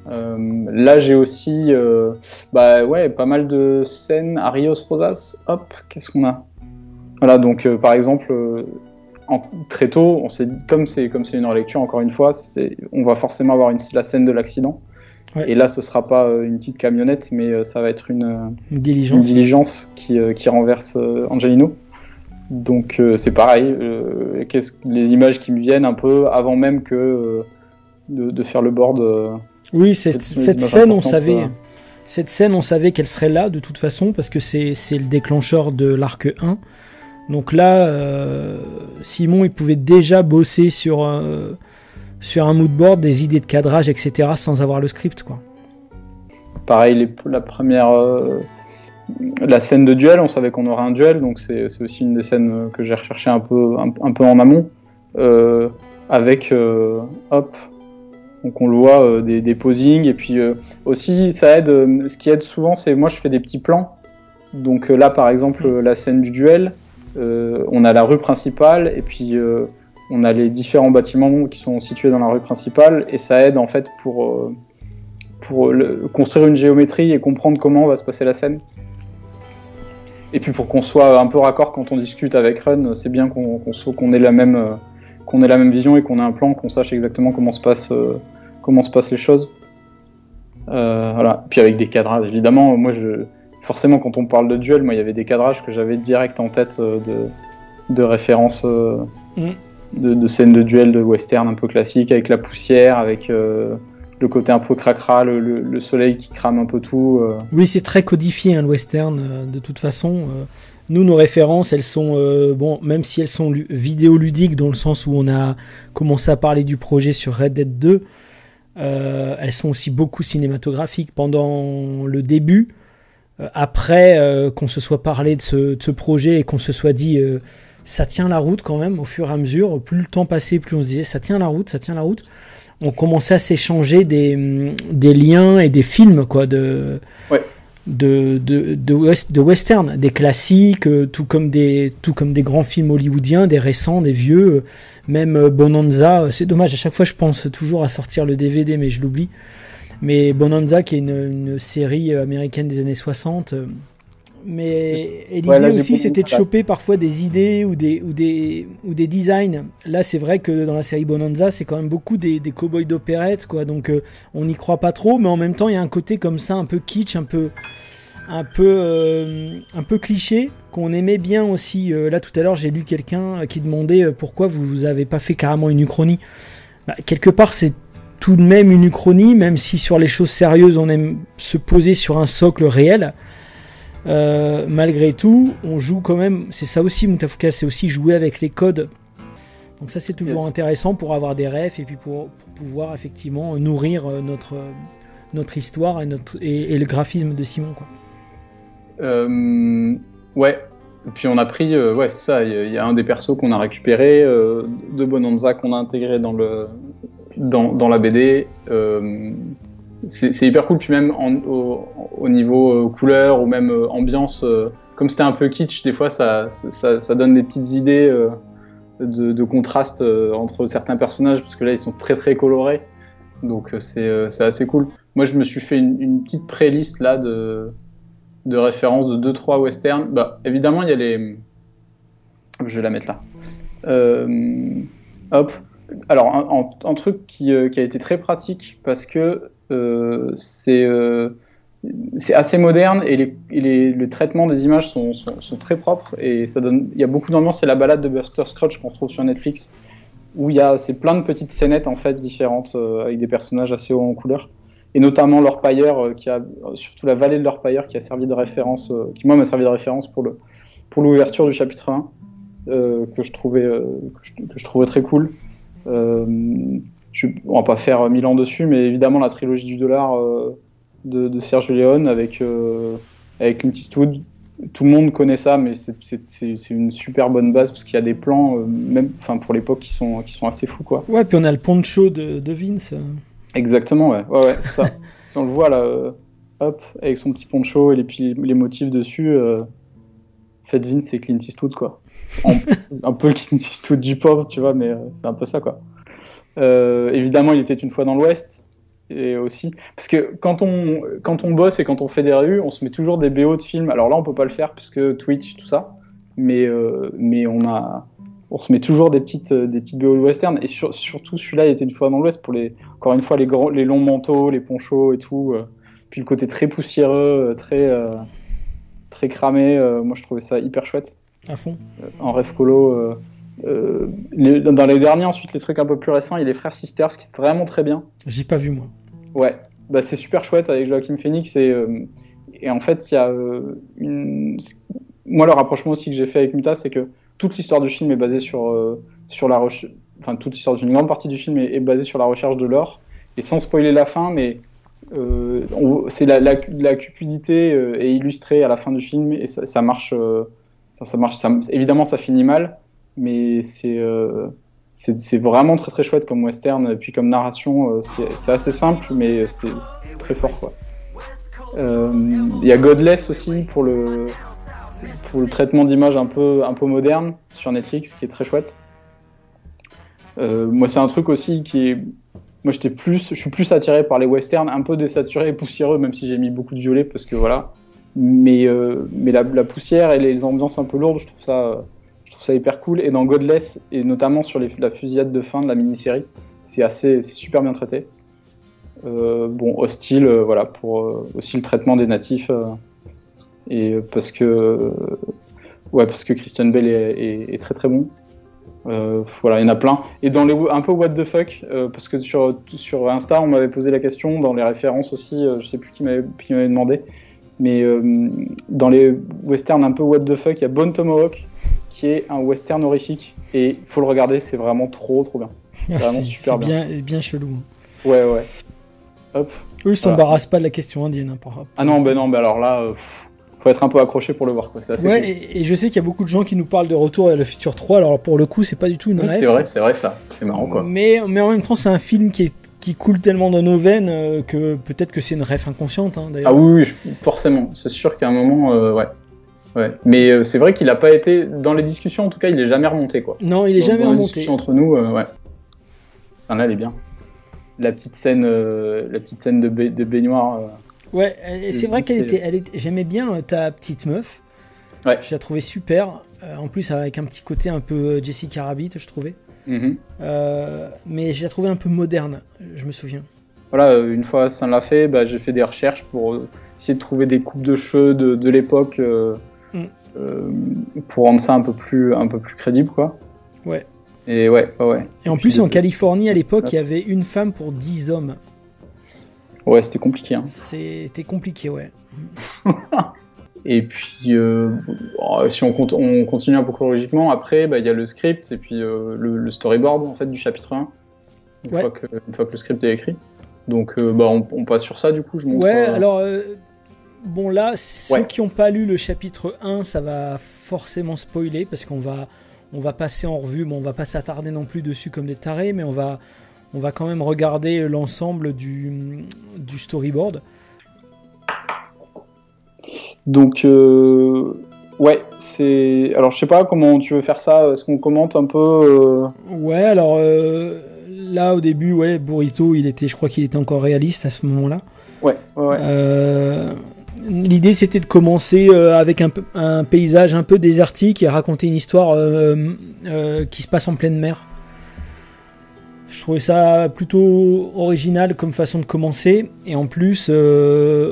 Là, j'ai aussi pas mal de scènes. Arios Rosas, hop, qu'est-ce qu'on a ? Voilà, donc par exemple, très tôt, on s'est dit, comme c'est une relecture, encore une fois, on va forcément avoir la scène de l'accident. Ouais. Et là, ce sera pas une petite camionnette, mais ça va être une diligence qui renverse Angelino. Donc c'est pareil, les images qui me viennent un peu avant même que de faire le board. Oui, cette scène, on savait. Cette scène, on savait qu'elle serait là de toute façon parce que c'est le déclencheur de l'arc 1. Donc là, Simon, il pouvait déjà bosser sur un moodboard, des idées de cadrage, etc., sans avoir le script, quoi. Pareil, la scène de duel, on savait qu'on aurait un duel, donc c'est aussi une des scènes que j'ai recherché un peu en amont, avec donc on le voit, des posings, et puis aussi ça aide, ce qui aide souvent, c'est moi je fais des petits plans, donc là par exemple la scène du duel, on a la rue principale, et puis on a les différents bâtiments qui sont situés dans la rue principale, et ça aide en fait pour construire une géométrie et comprendre comment va se passer la scène. Et puis pour qu'on soit un peu raccord quand on discute avec Run, c'est bien qu'on ait la même vision et qu'on ait un plan, qu'on sache exactement comment se passent les choses. Voilà. Puis avec des cadrages, évidemment, moi forcément quand on parle de duel, moi il y avait des cadrages que j'avais direct en tête de références. De scènes de duel de western un peu classique, avec la poussière, avec le côté un peu cracra, le soleil qui crame un peu tout. Oui, c'est très codifié, hein, le western, de toute façon. Nous, nos références, elles sont, bon, même si elles sont vidéoludiques, dans le sens où on a commencé à parler du projet sur Red Dead 2, elles sont aussi beaucoup cinématographiques pendant le début. Après qu'on se soit parlé de ce projet et qu'on se soit dit ça tient la route quand même, au fur et à mesure, plus le temps passait, plus on se disait ça tient la route, on commençait à s'échanger des liens et des films quoi, de western, des classiques, tout comme des grands films hollywoodiens, des récents, des vieux, même Bonanza. C'est dommage, à chaque fois je pense toujours à sortir le DVD, mais je l'oublie. Mais Bonanza, qui est une série américaine des années 60. Et l'idée aussi, c'était de choper parfois des idées ou des designs. Là, c'est vrai que dans la série Bonanza, c'est quand même beaucoup des cow-boys d'opérette, quoi. Donc, on n'y croit pas trop, mais en même temps, il y a un côté comme ça, un peu kitsch, un peu cliché, qu'on aimait bien aussi. Là, tout à l'heure, j'ai lu quelqu'un qui demandait pourquoi vous avez pas fait carrément une uchronie. Quelque part, c'est tout de même une uchronie, même si sur les choses sérieuses, on aime se poser sur un socle réel. Malgré tout, on joue quand même, c'est ça aussi Mutafukaz, c'est aussi jouer avec les codes. Donc ça, c'est toujours intéressant pour avoir des refs et puis pour pouvoir effectivement nourrir notre histoire et le graphisme de Simon, quoi. Ouais. Et puis on a pris, c'est ça, il y a un des persos qu'on a récupéré de Bonanza qu'on a intégré dans la BD. C'est hyper cool, puis même au niveau couleur ou même ambiance, comme c'était un peu kitsch, des fois ça donne des petites idées de contraste entre certains personnages, parce que là ils sont très très colorés, donc c'est assez cool. Moi je me suis fait une petite playlist là de références de 2-3 westerns. Bah, évidemment il y a les... Je vais la mettre là. Hop. Alors un truc qui a été très pratique, parce que c'est assez moderne et le traitement des images sont très propres, et ça donne, il y a beaucoup d'ambiance. C'est la balade de Buster Scruggs qu'on retrouve sur Netflix, où c'est plein de petites scénettes en fait différentes avec des personnages assez hauts en couleur, et notamment l'Orpailleur surtout la vallée de l'Orpailleur qui a servi de référence, qui moi m'a servi de référence pour l'ouverture du chapitre 1, que je trouvais très cool. On va pas faire 1000 ans dessus, mais évidemment la trilogie du dollar de Sergio Leone avec Clint Eastwood, tout le monde connaît ça, mais c'est une super bonne base, parce qu'il y a des plans même, enfin pour l'époque, qui sont assez fous, quoi. Ouais, puis on a le poncho de Vince. Exactement, ouais, ça. On le voit là, hop, avec son petit poncho et puis les motifs dessus. Faites Vince, c'est Clint Eastwood, quoi. Un peu le Clint Eastwood du pauvre, tu vois, mais c'est un peu ça, quoi. Évidemment, il était une fois dans l'Ouest, et aussi parce que quand on bosse et quand on fait des revues, on se met toujours des BO de films. Alors là, on peut pas le faire puisque Twitch, tout ça, mais on se met toujours des petites BO de western, et surtout celui-là, il était une fois dans l'Ouest, pour encore une fois les longs manteaux, les ponchos et tout, puis le côté très poussiéreux, très cramé. Moi, je trouvais ça hyper chouette. À fond. En ref colo. Dans les derniers, ensuite, les trucs un peu plus récents, il y a les frères Sisters, qui est vraiment très bien. J'ai pas vu, moi. Ouais, bah c'est super chouette avec Joaquin Phoenix, et en fait, il y a moi, le rapprochement aussi que j'ai fait avec Muta, c'est que toute l'histoire du film est basée sur la recherche, enfin toute l'histoire d'une grande partie du film est basée sur la recherche de l'or, et sans spoiler la fin, mais c'est la cupidité est illustrée à la fin du film, et ça marche. Évidemment, ça finit mal, mais c'est vraiment très très chouette comme western, et puis comme narration, c'est assez simple, mais c'est très fort, quoi. Il y a Godless aussi pour le traitement d'image un peu moderne sur Netflix, qui est très chouette. Moi, c'est un truc aussi moi je suis plus attiré par les westerns un peu désaturés et poussiéreux, même si j'ai mis beaucoup de violet, parce que voilà. Mais la poussière et les ambiances un peu lourdes, je trouve ça hyper cool. Et dans Godless, et notamment sur la fusillade de fin de la mini-série, c'est super bien traité. Hostile, voilà, pour aussi le traitement des natifs, et parce que Christian Bale est très très bon. Voilà, il y en a plein. Et dans les un peu what the fuck, parce que sur Insta, on m'avait posé la question, dans les références aussi, je sais plus qui m'avait demandé. Mais dans les westerns un peu what the fuck, il y a Bone Tomahawk, qui est un western horrifique. Et faut le regarder, c'est vraiment trop bien. C'est vraiment super bien. C'est bien chelou. Ouais. Hop. Eux, ils s'embarrassent pas de la question indienne. Ah non, alors là, faut être un peu accroché pour le voir, quoi. C'est assez cool. Et je sais qu'il y a beaucoup de gens qui nous parlent de Retour à le futur 3, alors pour le coup, c'est pas du tout une ref. C'est vrai ça, c'est marrant, quoi. Mais en même temps, c'est un film qui coule tellement dans nos veines que peut-être que c'est une ref inconsciente, hein, d'ailleurs. Ah oui, forcément. C'est sûr qu'à un moment, ouais. Mais c'est vrai qu'il a pas été, dans les discussions en tout cas, il est jamais remonté, quoi. Non, il est jamais dans remonté. Les discussions entre nous, ouais. Enfin, là, elle est bien. La petite scène de baignoire. Ouais, c'est vrai j'aimais bien ta petite meuf. Ouais. Je la trouvais super. En plus, avec un petit côté un peu Jessica Rabbit, je trouvais. Mais je la trouvais un peu moderne, je me souviens. Voilà, une fois ça l'a fait, j'ai fait des recherches pour essayer de trouver des coupes de cheveux de l'époque pour rendre ça un peu plus crédible, quoi. Ouais. Et ouais. Et en plus, en Californie, à l'époque, il y avait une femme pour 10 hommes. Ouais, c'était compliqué. Hein. C'était compliqué, ouais. Et puis, si on continue un peu chronologiquement, après, il y a le script et puis le storyboard en fait du chapitre 1. Une fois que le script est écrit. Donc, on passe sur ça, du coup, je montre. Ouais, alors, bon, là, ceux qui n'ont pas lu le chapitre 1, ça va forcément spoiler parce qu'on va passer en revue. Bon, on va pas s'attarder non plus dessus comme des tarés, mais on va quand même regarder l'ensemble du storyboard. Donc, c'est... Alors, je sais pas comment tu veux faire ça. Est-ce qu'on commente un peu Ouais, alors, là, au début, Burrito, je crois qu'il était encore réaliste à ce moment-là. Ouais. L'idée, c'était de commencer avec un paysage un peu désertique et raconter une histoire qui se passe en pleine mer. Je trouvais ça plutôt original comme façon de commencer. Et en plus, dans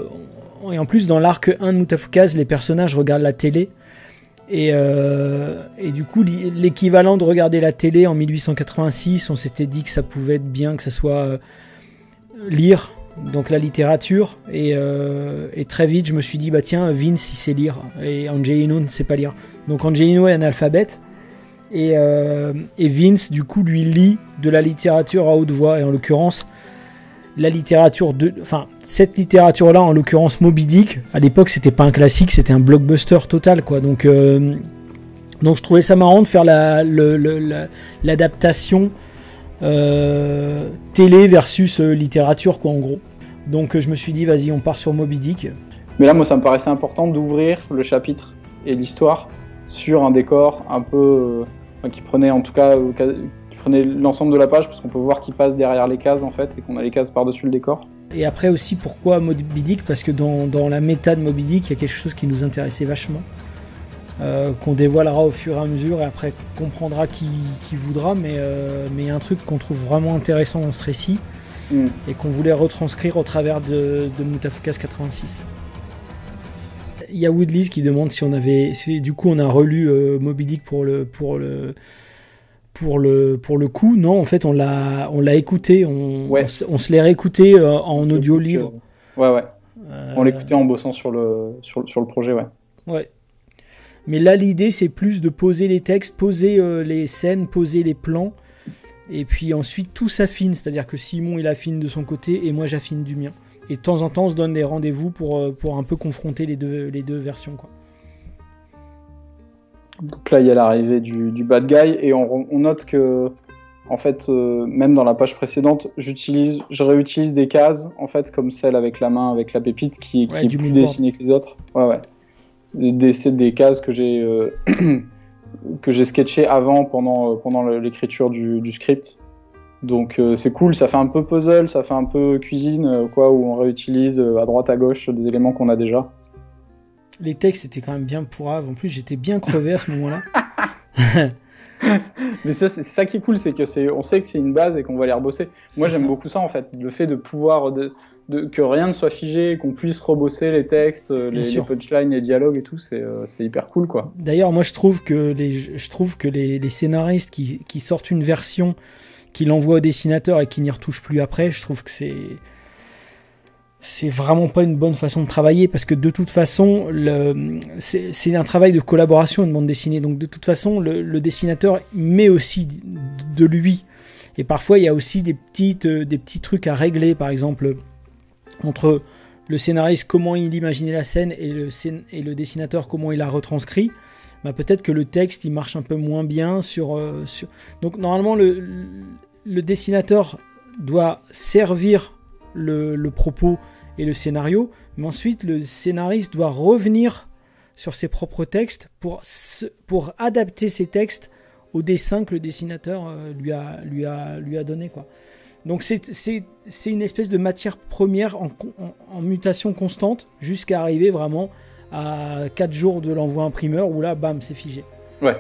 l'arc 1 de Mutafukaz, les personnages regardent la télé. Et du coup, l'équivalent de regarder la télé en 1886, on s'était dit que ça pouvait être bien que ça soit lire, donc la littérature. Et très vite, je me suis dit, tiens, Vince, il sait lire. Et Angelino ne sait pas lire. Donc Angelino est analphabète. Et Vince, du coup, lui lit de la littérature à haute voix. Et en l'occurrence, cette littérature-là, en l'occurrence Moby Dick, à l'époque, c'était pas un classique, c'était un blockbuster total, quoi. Donc je trouvais ça marrant de faire l'adaptation télé versus littérature, quoi, en gros. Donc je me suis dit, vas-y, on part sur Moby Dick. Mais là, moi, ça me paraissait important d'ouvrir le chapitre et l'histoire sur un décor un peu qui prenait en tout cas qui prenait l'ensemble de la page, parce qu'on peut voir qu'il passe derrière les cases en fait et qu'on a les cases par-dessus le décor. Et après aussi, pourquoi Moby Dick? Parce que dans la méta de Moby Dick, il y a quelque chose qui nous intéressait vachement, qu'on dévoilera au fur et à mesure, et après comprendra qui voudra, mais il y a un truc qu'on trouve vraiment intéressant dans ce récit et qu'on voulait retranscrire au travers de Mutafukaz 86. Il y a Woodley qui demande si on avait... Du coup, on a relu Moby Dick pour le coup. Non, en fait, on l'a écouté. On se l'est réécouté en audio-livre. Ouais. On l'écoutait en bossant sur le projet, Ouais. Mais là, l'idée, c'est plus de poser les textes, poser les scènes, poser les plans. Et puis ensuite, tout s'affine. C'est-à-dire que Simon, il affine de son côté et moi, j'affine du mien. Et de temps en temps, on se donne des rendez-vous pour un peu confronter les deux versions, quoi. Donc là, il y a l'arrivée du bad guy, et on note que, en fait, même dans la page précédente, je réutilise des cases, en fait, comme celle avec la main, avec la pépite, qui est plus dessinée que les autres. Ouais. Des cases que j'ai sketchées avant, pendant l'écriture du script. Donc c'est cool, ça fait un peu puzzle, ça fait un peu cuisine, où on réutilise à droite à gauche des éléments qu'on a déjà. Les textes étaient quand même bien pourraves, en plus j'étais bien crevé à ce moment-là. Mais ça, c'est ça qui est cool, c'est que on sait que c'est une base et qu'on va les rebosser. Moi j'aime beaucoup ça en fait, le fait de pouvoir, que rien ne soit figé, qu'on puisse rebosser les textes, les punchlines, les dialogues et tout, c'est hyper cool, quoi. D'ailleurs moi je trouve que les scénaristes qui sortent une version, qui l'envoient au dessinateur et qui n'y retouchent plus après, je trouve que c'est vraiment pas une bonne façon de travailler parce que de toute façon, c'est un travail de collaboration, une bande dessinée. Donc de toute façon, le dessinateur met aussi de lui. Et parfois, il y a aussi des petits trucs à régler, par exemple, entre le scénariste, comment il imaginait la scène, et le dessinateur, comment il a retranscrit. Bah, peut-être que le texte, il marche un peu moins bien sur... Donc normalement, le dessinateur doit servir le propos et le scénario, mais ensuite le scénariste doit revenir sur ses propres textes pour adapter ses textes au dessin que le dessinateur lui a donné, quoi. Donc c'est une espèce de matière première en mutation constante jusqu'à arriver vraiment à 4 jours de l'envoi imprimeur où là, bam, c'est figé. Ouais.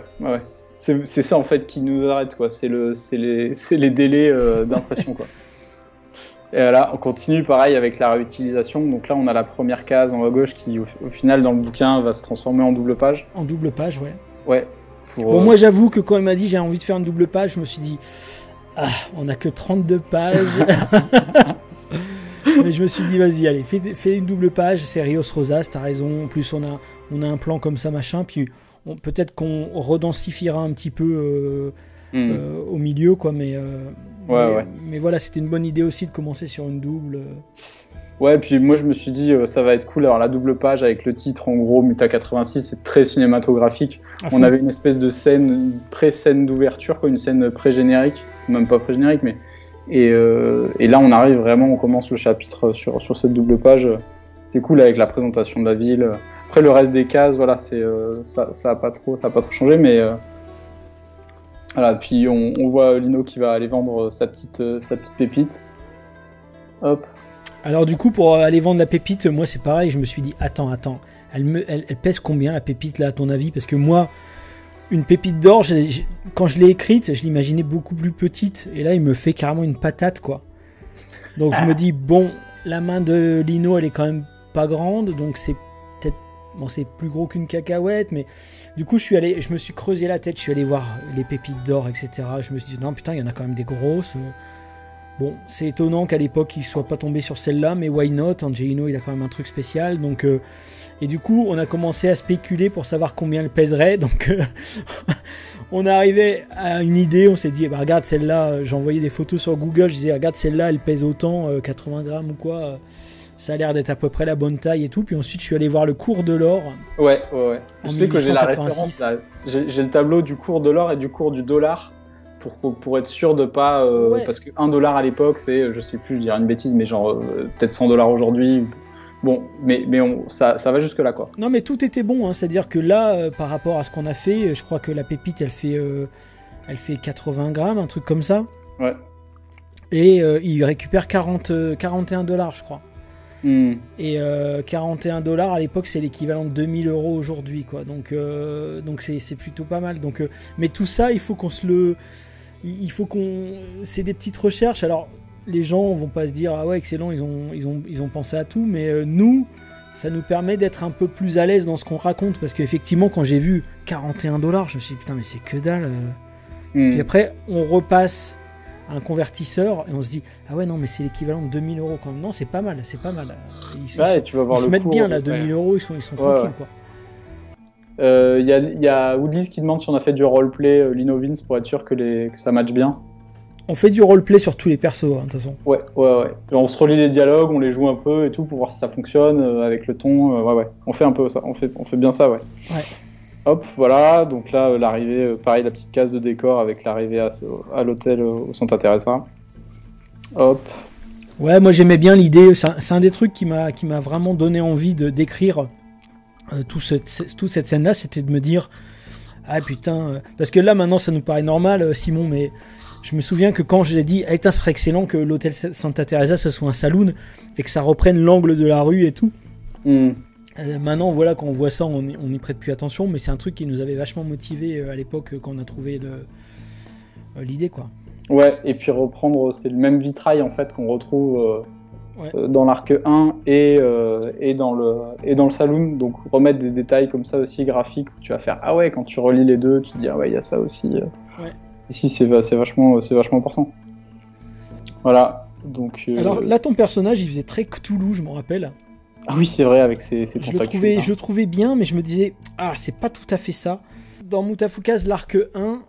C'est ça en fait qui nous arrête, quoi. C'est les délais d'impression, quoi. Et là, on continue pareil avec la réutilisation. Donc là, on a la première case en haut à gauche qui, au final, dans le bouquin, va se transformer en double page. En double page, ouais. Ouais. Bon, moi, j'avoue que quand il m'a dit j'ai envie de faire une double page, je me suis dit, on a que 32 pages. Mais je me suis dit, vas-y, allez, fais une double page. C'est Rios Rosas, t'as raison. En plus, on a un plan comme ça, machin. Puis peut-être qu'on redensifiera un petit peu au milieu, quoi. Mais voilà, c'était une bonne idée aussi de commencer sur une double. Ouais, puis moi je me suis dit ça va être cool. Alors la double page avec le titre en gros Muta 86, c'est très cinématographique. On avait une espèce de scène, une pré-scène d'ouverture, quoi, une scène pré-générique, même pas pré-générique, mais et là on arrive vraiment, on commence le chapitre sur cette double page. C'est cool avec la présentation de la ville. Après le reste des cases, voilà, c'est ça a pas trop changé, mais voilà. Puis on voit Lino qui va aller vendre sa petite pépite. Hop. Alors du coup, pour aller vendre la pépite, moi c'est pareil, je me suis dit, attends, elle pèse combien la pépite là à ton avis? Parce que moi, une pépite d'or, quand je l'ai écrite, je l'imaginais beaucoup plus petite, et là il me fait carrément une patate, quoi. Donc je me dis, bon, la main de Lino elle est quand même pas grande, donc c'est peut-être, bon c'est plus gros qu'une cacahuète, mais du coup je me suis creusé la tête, je suis allé voir les pépites d'or, etc. Je me suis dit, non putain, il y en a quand même des grosses. Bon, c'est étonnant qu'à l'époque il soit pas tombé sur celle-là, mais why not? Angelino il a quand même un truc spécial, donc et du coup on a commencé à spéculer pour savoir combien elle pèserait, donc on est arrivé à une idée, on s'est dit bah, regarde celle-là, j'envoyais des photos sur Google, je disais regarde celle-là elle pèse autant, 80 grammes ou quoi, ça a l'air d'être à peu près la bonne taille et tout, puis ensuite je suis allé voir le cours de l'or. Ouais. Je sais que j'ai la référence là, j'ai le tableau du cours de l'or et du cours du dollar. Pour être sûr de pas... Parce que $1 à l'époque, c'est, je sais plus, je dirais une bêtise, mais genre peut-être $100 aujourd'hui. Bon, mais ça va jusque là, quoi. Non, mais tout était bon, hein, c'est-à-dire que là, par rapport à ce qu'on a fait, je crois que la pépite, elle fait 80 grammes, un truc comme ça. Ouais. Et il récupère $41, je crois. Et $41 à l'époque, c'est l'équivalent de 2000 € aujourd'hui, quoi. Donc c'est plutôt pas mal. Donc, mais tout ça, c'est des petites recherches. Alors les gens vont pas se dire ah ouais excellent, ils ont pensé à tout, mais nous ça nous permet d'être un peu plus à l'aise dans ce qu'on raconte, parce qu'effectivement quand j'ai vu $41, je me suis dit putain mais c'est que dalle. Puis après on repasse à un convertisseur et on se dit ah ouais non mais c'est l'équivalent de 2000 € quand même. Non, c'est pas mal. Ils se mettent bien là, 2000 €, ils sont tranquilles, quoi. Il y a Woodley qui demande si on a fait du roleplay Lino Vince pour être sûr que ça matche bien. On fait du roleplay sur tous les persos, de toute façon. Ouais. On se relit les dialogues, on les joue un peu et tout pour voir si ça fonctionne avec le ton. Ouais. On fait un peu ça, on fait bien ça, ouais. Hop, voilà. Donc là, l'arrivée, pareil, la petite case de décor avec l'arrivée à l'hôtel au Santa Teresa. Hop. Ouais, moi j'aimais bien l'idée. C'est un des trucs qui m'a vraiment donné envie de d'écrire toute cette scène-là, c'était de me dire ah putain, parce que là maintenant ça nous paraît normal, Simon, mais je me souviens que quand je l'ai dit, ce serait excellent que l'hôtel Santa Teresa ce soit un saloon et que ça reprenne l'angle de la rue et tout. Maintenant, voilà, quand on voit ça, on n'y prête plus attention, mais c'est un truc qui nous avait vachement motivé à l'époque quand on a trouvé l'idée, quoi. Ouais, et puis reprendre, c'est le même vitrail en fait qu'on retrouve dans l'arc 1 et dans le saloon, donc remettre des détails comme ça aussi graphiques où tu vas faire ah ouais, quand tu relis les deux, tu te dis ah ouais, il y a ça aussi. Ici, c'est vachement important. Voilà. Donc, Alors là, ton personnage, il faisait très Cthulhu, je m'en rappelle. Ah oui, c'est vrai, avec ses tentacules. Je le trouvais bien, mais je me disais, c'est pas tout à fait ça. Dans Mutafukaz, l'arc 1,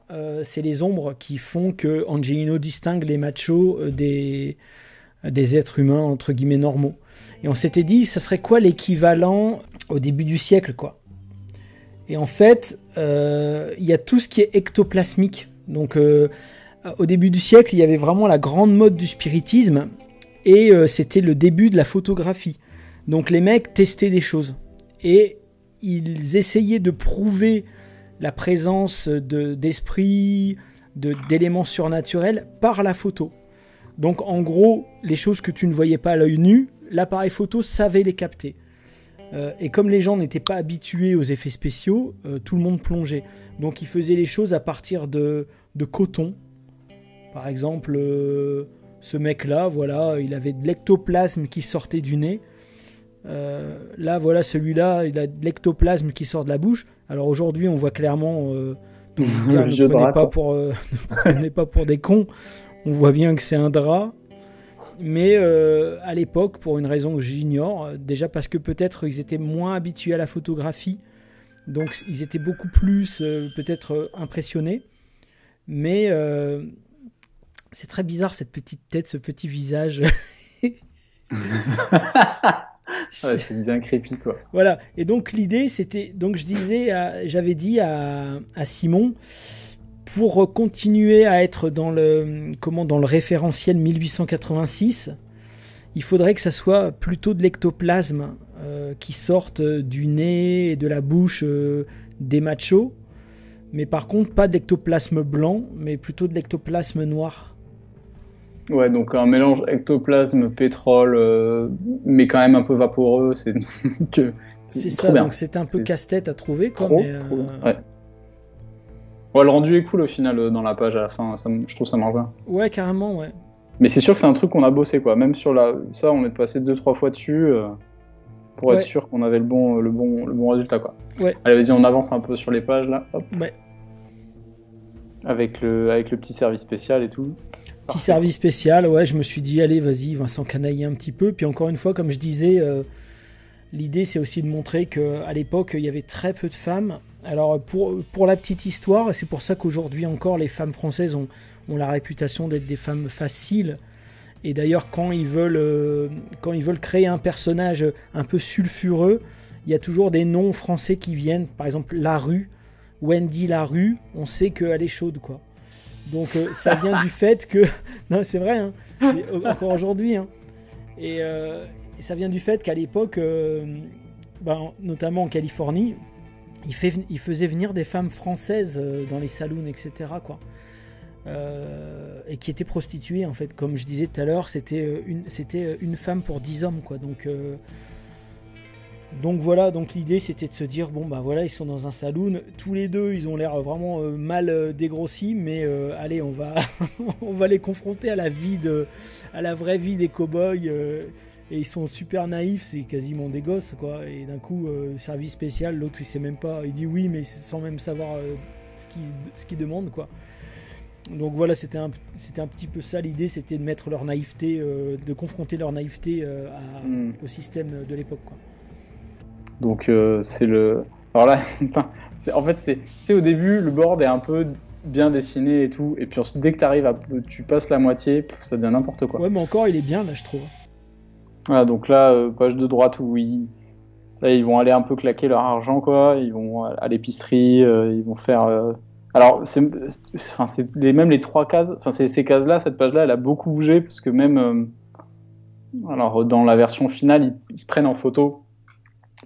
c'est les ombres qui font que Angelino distingue les machos des êtres humains, entre guillemets, normaux. Et on s'était dit, ça serait quoi l'équivalent au début du siècle, quoi. Et en fait, il y a tout ce qui est ectoplasmique. Donc, au début du siècle, il y avait vraiment la grande mode du spiritisme, et c'était le début de la photographie. Donc les mecs testaient des choses, et ils essayaient de prouver la présence d'esprits, d'éléments surnaturels par la photo. Donc en gros, les choses que tu ne voyais pas à l'œil nu, l'appareil photo savait les capter. Et comme les gens n'étaient pas habitués aux effets spéciaux, tout le monde plongeait. Donc ils faisaient les choses à partir de coton. Par exemple, ce mec-là, voilà, il avait de l'ectoplasme qui sortait du nez. Là, voilà, celui-là, il a de l'ectoplasme qui sort de la bouche. Alors aujourd'hui, on voit clairement, ne prenez pas pour des cons. On voit bien que c'est un drap. Mais à l'époque, pour une raison que j'ignore, déjà parce que peut-être ils étaient moins habitués à la photographie, donc ils étaient beaucoup plus peut-être impressionnés. Mais c'est très bizarre cette petite tête, ce petit visage. Ouais, c'est bien creepy, quoi. Voilà. Et donc l'idée, c'était, donc j'avais dit à Simon, pour continuer à être dans le référentiel 1886, il faudrait que ça soit plutôt de l'ectoplasme qui sorte du nez et de la bouche des machos, mais par contre pas d'ectoplasme blanc, mais plutôt de l'ectoplasme noir. Ouais, donc un mélange ectoplasme, pétrole, mais quand même un peu vaporeux, c'est ça, bien. Donc c'était un peu casse-tête à trouver, quoi. Trop bien. Ouais. Ouais, le rendu est cool au final dans la page à la fin, je trouve ça marche bien. Ouais, carrément, ouais. Mais c'est sûr que c'est un truc qu'on a bossé, quoi. Même sur ça, on est passé 2-3 fois dessus pour être sûr qu'on avait le bon résultat, quoi. Ouais. Allez, vas-y, on avance un peu sur les pages là. Hop. Ouais. Avec le petit service spécial et tout. Petit service spécial, ouais, je me suis dit, allez, vas-y, Vincent, canailler un petit peu. Puis encore une fois, comme je disais, l'idée, c'est aussi de montrer qu'à l'époque, il y avait très peu de femmes. Alors, pour la petite histoire, c'est pour ça qu'aujourd'hui encore, les femmes françaises ont la réputation d'être des femmes faciles. Et d'ailleurs, quand ils veulent créer un personnage un peu sulfureux, il y a toujours des noms français qui viennent. Par exemple, Larue, Wendy Larue, on sait qu'elle est chaude, quoi. Donc ça vient du fait que... Non, c'est vrai, hein, encore aujourd'hui. Hein. Et ça vient du fait qu'à l'époque, notamment en Californie, ils faisaient venir des femmes françaises dans les saloons, etc. quoi. Et qui étaient prostituées, en fait. Comme je disais tout à l'heure, c'était une femme pour 10 hommes, quoi. Donc voilà, donc l'idée c'était de se dire, bon bah voilà, ils sont dans un saloon, tous les deux ils ont l'air vraiment mal dégrossis, mais allez, on va on va les confronter à la vraie vie des cow-boys, et ils sont super naïfs, c'est quasiment des gosses, quoi. Et d'un coup, service spécial, l'autre il sait même pas, il dit oui, mais sans même savoir ce qu'il demande, quoi. Donc voilà, c'était un petit peu ça l'idée, c'était de mettre leur naïveté, de confronter leur naïveté au système de l'époque, quoi. Donc c'est le... Alors là, en fait, c'est au début, le board est un peu bien dessiné et tout, et puis ensuite, dès que tu passes la moitié, ça devient n'importe quoi. Ouais, mais encore, il est bien, là, je trouve. Voilà, donc là, page de droite où ils vont aller un peu claquer leur argent, quoi. Ils vont à l'épicerie, ils vont faire... Alors, même les 3 cases, enfin, ces cases-là, cette page-là, elle a beaucoup bougé, parce que même... alors, dans la version finale, ils se prennent en photo.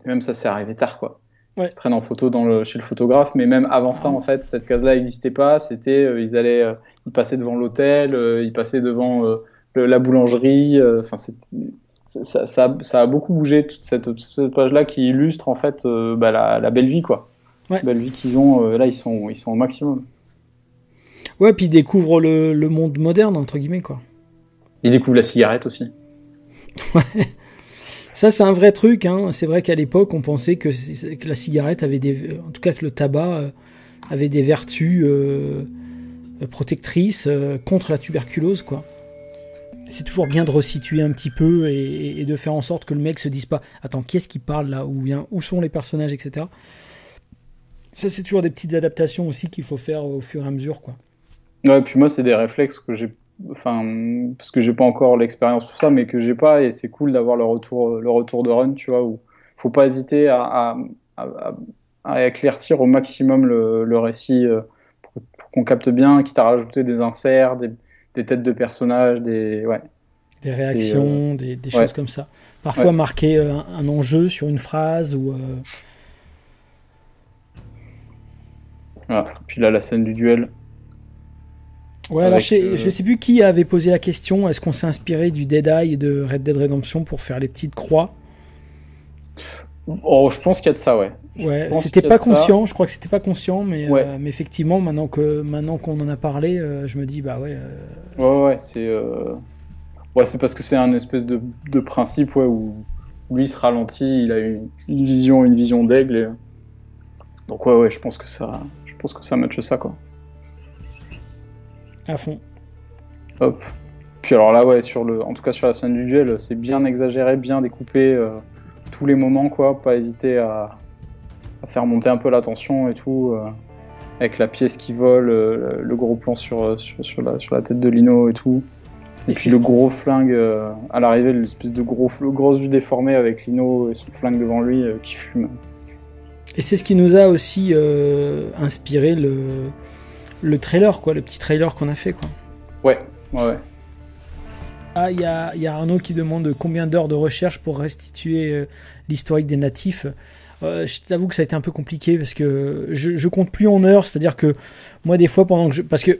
Et même ça, c'est arrivé tard, quoi. Ouais. Ils se prennent en photo chez le photographe, mais même avant ça, en fait, cette case-là n'existait pas. C'était, ils passaient devant l'hôtel, ils passaient devant la boulangerie. Enfin, ça a beaucoup bougé, toute cette page-là qui illustre en fait la belle vie, quoi. Ouais. La belle vie qu'ils ont. Là, ils sont au maximum. Ouais, puis ils découvrent le monde moderne, entre guillemets, quoi. Ils découvrent la cigarette aussi. Ouais. Ça, c'est un vrai truc, hein. C'est vrai qu'à l'époque, on pensait que la cigarette avait en tout cas que le tabac avait des vertus protectrices contre la tuberculose, quoi. c'est toujours bien de resituer un petit peu et de faire en sorte que le mec se dise pas attends, qui est-ce qui parle là, où sont les personnages, etc. Ça, c'est toujours des petites adaptations aussi qu'il faut faire au fur et à mesure, quoi. Ouais, et puis moi, c'est des réflexes que j'ai, enfin, parce que j'ai pas encore l'expérience pour ça, mais que j'ai pas, et c'est cool d'avoir le retour de run, tu vois, où faut pas hésiter à éclaircir au maximum le récit pour qu'on capte bien, quitte à rajouter des inserts, des têtes de personnages, des réactions, des choses comme ça. Parfois marquer un enjeu sur une phrase ou. Voilà. Puis là, la scène du duel. Ouais, alors je sais plus qui avait posé la question. Est-ce qu'on s'est inspiré du Dead Eye et de Red Dead Redemption pour faire les petites croix? Oh, je pense qu'il y a de ça, ouais. Ouais, c'était pas conscient. Je crois que c'était pas conscient, mais effectivement, maintenant qu'on en a parlé, je me dis bah ouais. Ouais, c'est parce que c'est un espèce de principe, ouais, où lui il se ralentit, il a une vision d'aigle. Et... Donc ouais, je pense que ça matche ça, quoi. À fond. Hop. Puis alors là, ouais, en tout cas sur la scène du duel, c'est bien exagéré, bien découpé, tous les moments, quoi. Pas hésiter à faire monter un peu la tension et tout, avec la pièce qui vole, le gros plan sur la tête de Lino et tout. Et puis le gros flingue à l'arrivée, l'espèce de grosse vue déformée avec Lino et son flingue devant lui qui fume. Et c'est ce qui nous a aussi inspiré le trailer, quoi, le petit trailer qu'on a fait, quoi. Ouais. Ah, il y a Arnaud qui demande combien d'heures de recherche pour restituer l'historique des natifs. Je t'avoue que ça a été un peu compliqué parce que je compte plus en heures, c'est-à-dire que moi des fois parce que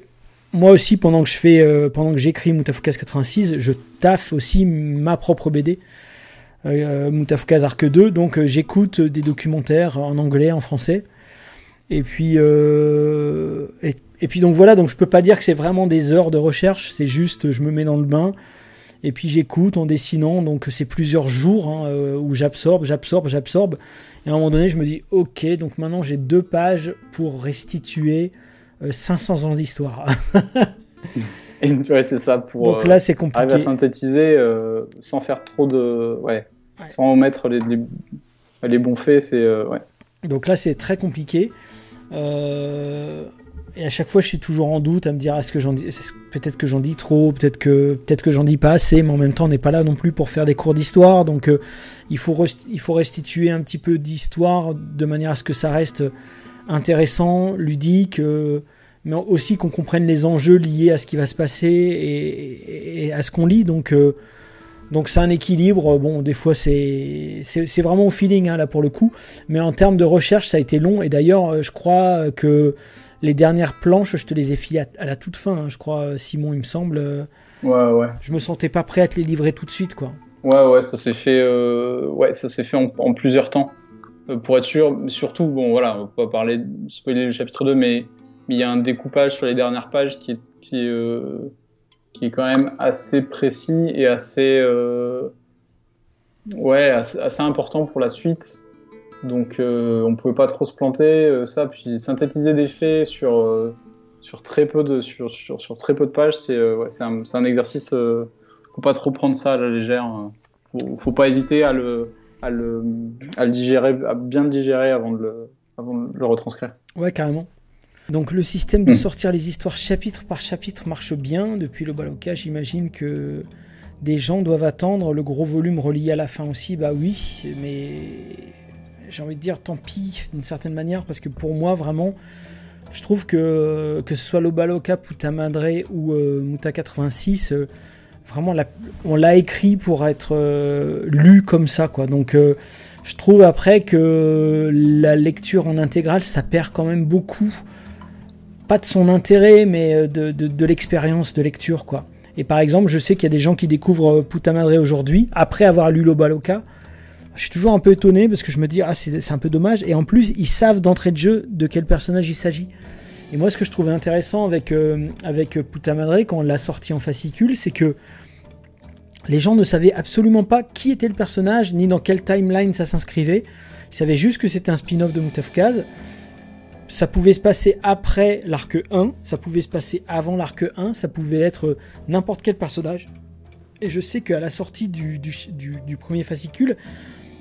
moi aussi pendant que j'écris Mutafukaz 86, je taffe aussi ma propre BD. Mutafukaz Arc 2, donc j'écoute des documentaires en anglais, en français, et puis donc voilà, donc je peux pas dire que c'est vraiment des heures de recherche, c'est juste je me mets dans le bain et puis j'écoute en dessinant, donc c'est plusieurs jours où j'absorbe, et à un moment donné je me dis ok, donc maintenant j'ai 2 pages pour restituer 500 ans d'histoire. Et ouais, c'est ça, pour donc là c'est compliqué, arriver à synthétiser sans faire trop de sans mettre les bons faits, c'est donc là c'est très compliqué, et à chaque fois je suis toujours en doute à me dire peut-être que j'en dis trop, peut-être que j'en dis pas assez, mais en même temps on n'est pas là non plus pour faire des cours d'histoire, donc il faut restituer un petit peu d'histoire de manière à ce que ça reste intéressant, ludique, mais aussi qu'on comprenne les enjeux liés à ce qui va se passer et à ce qu'on lit, donc c'est un équilibre. Bon, des fois c'est vraiment au feeling, hein, là pour le coup, mais en termes de recherche ça a été long, et d'ailleurs je crois que les dernières planches je te les ai filées à la toute fin, hein, je crois, Simon, il me semble. Ouais. Je me sentais pas prêt à te les livrer tout de suite, quoi. Ouais, ça s'est fait en plusieurs temps, pour être sûr. Surtout, bon voilà, on va pas spoiler le chapitre 2, mais il y a un découpage sur les dernières pages qui est quand même assez précis et assez important pour la suite. Donc on pouvait pas trop se planter, ça, puis synthétiser des faits sur très peu de pages, c'est un exercice, faut pas trop prendre ça à la légère, faut pas hésiter à le digérer, à bien le digérer avant de le retranscrire. Ouais, carrément. Donc le système de sortir les histoires chapitre par chapitre marche bien depuis le Baloka. J'imagine que des gens doivent attendre le gros volume relié à la fin aussi. Bah oui, mais j'ai envie de dire tant pis d'une certaine manière, parce que pour moi vraiment, je trouve que ce soit le Baloka, Puttamadre ou Muta 86, vraiment on l'a écrit pour être lu comme ça, quoi. Donc je trouve après que la lecture en intégrale, ça perd quand même beaucoup. Pas de son intérêt, mais de l'expérience de lecture, quoi. Et par exemple, je sais qu'il y a des gens qui découvrent Puttamadre aujourd'hui, après avoir lu Lobaloka. Je suis toujours un peu étonné, parce que je me dis, c'est un peu dommage. Et en plus, ils savent d'entrée de jeu de quel personnage il s'agit. Et moi, ce que je trouvais intéressant avec Puttamadre, quand on l'a sorti en fascicule, c'est que les gens ne savaient absolument pas qui était le personnage, ni dans quelle timeline ça s'inscrivait. Ils savaient juste que c'était un spin-off de Mutafukaz. Ça pouvait se passer après l'arc 1, ça pouvait se passer avant l'arc 1, ça pouvait être n'importe quel personnage. Et je sais qu'à la sortie du premier fascicule,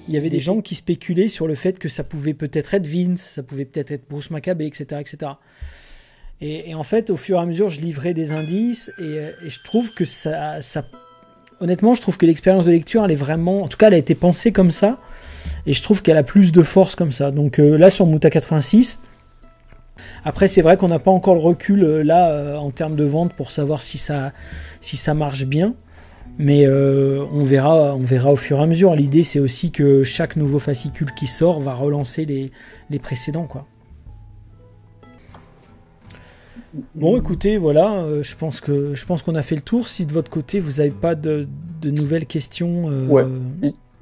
il y avait des gens qui spéculaient sur le fait que ça pouvait peut-être être Vince, ça pouvait peut-être être Bruce Maccabée, etc. etc. Et en fait, au fur et à mesure, je livrais des indices et je trouve que ça... Honnêtement, je trouve que l'expérience de lecture, elle est vraiment... En tout cas, elle a été pensée comme ça et je trouve qu'elle a plus de force comme ça. Donc là, sur Muta 86... Après, c'est vrai qu'on n'a pas encore le recul en termes de vente pour savoir si ça marche bien. Mais on verra au fur et à mesure. L'idée, c'est aussi que chaque nouveau fascicule qui sort va relancer les précédents, quoi. Bon, écoutez, voilà, je pense qu'on a fait le tour. Si de votre côté, vous n'avez pas de nouvelles questions... Ouais,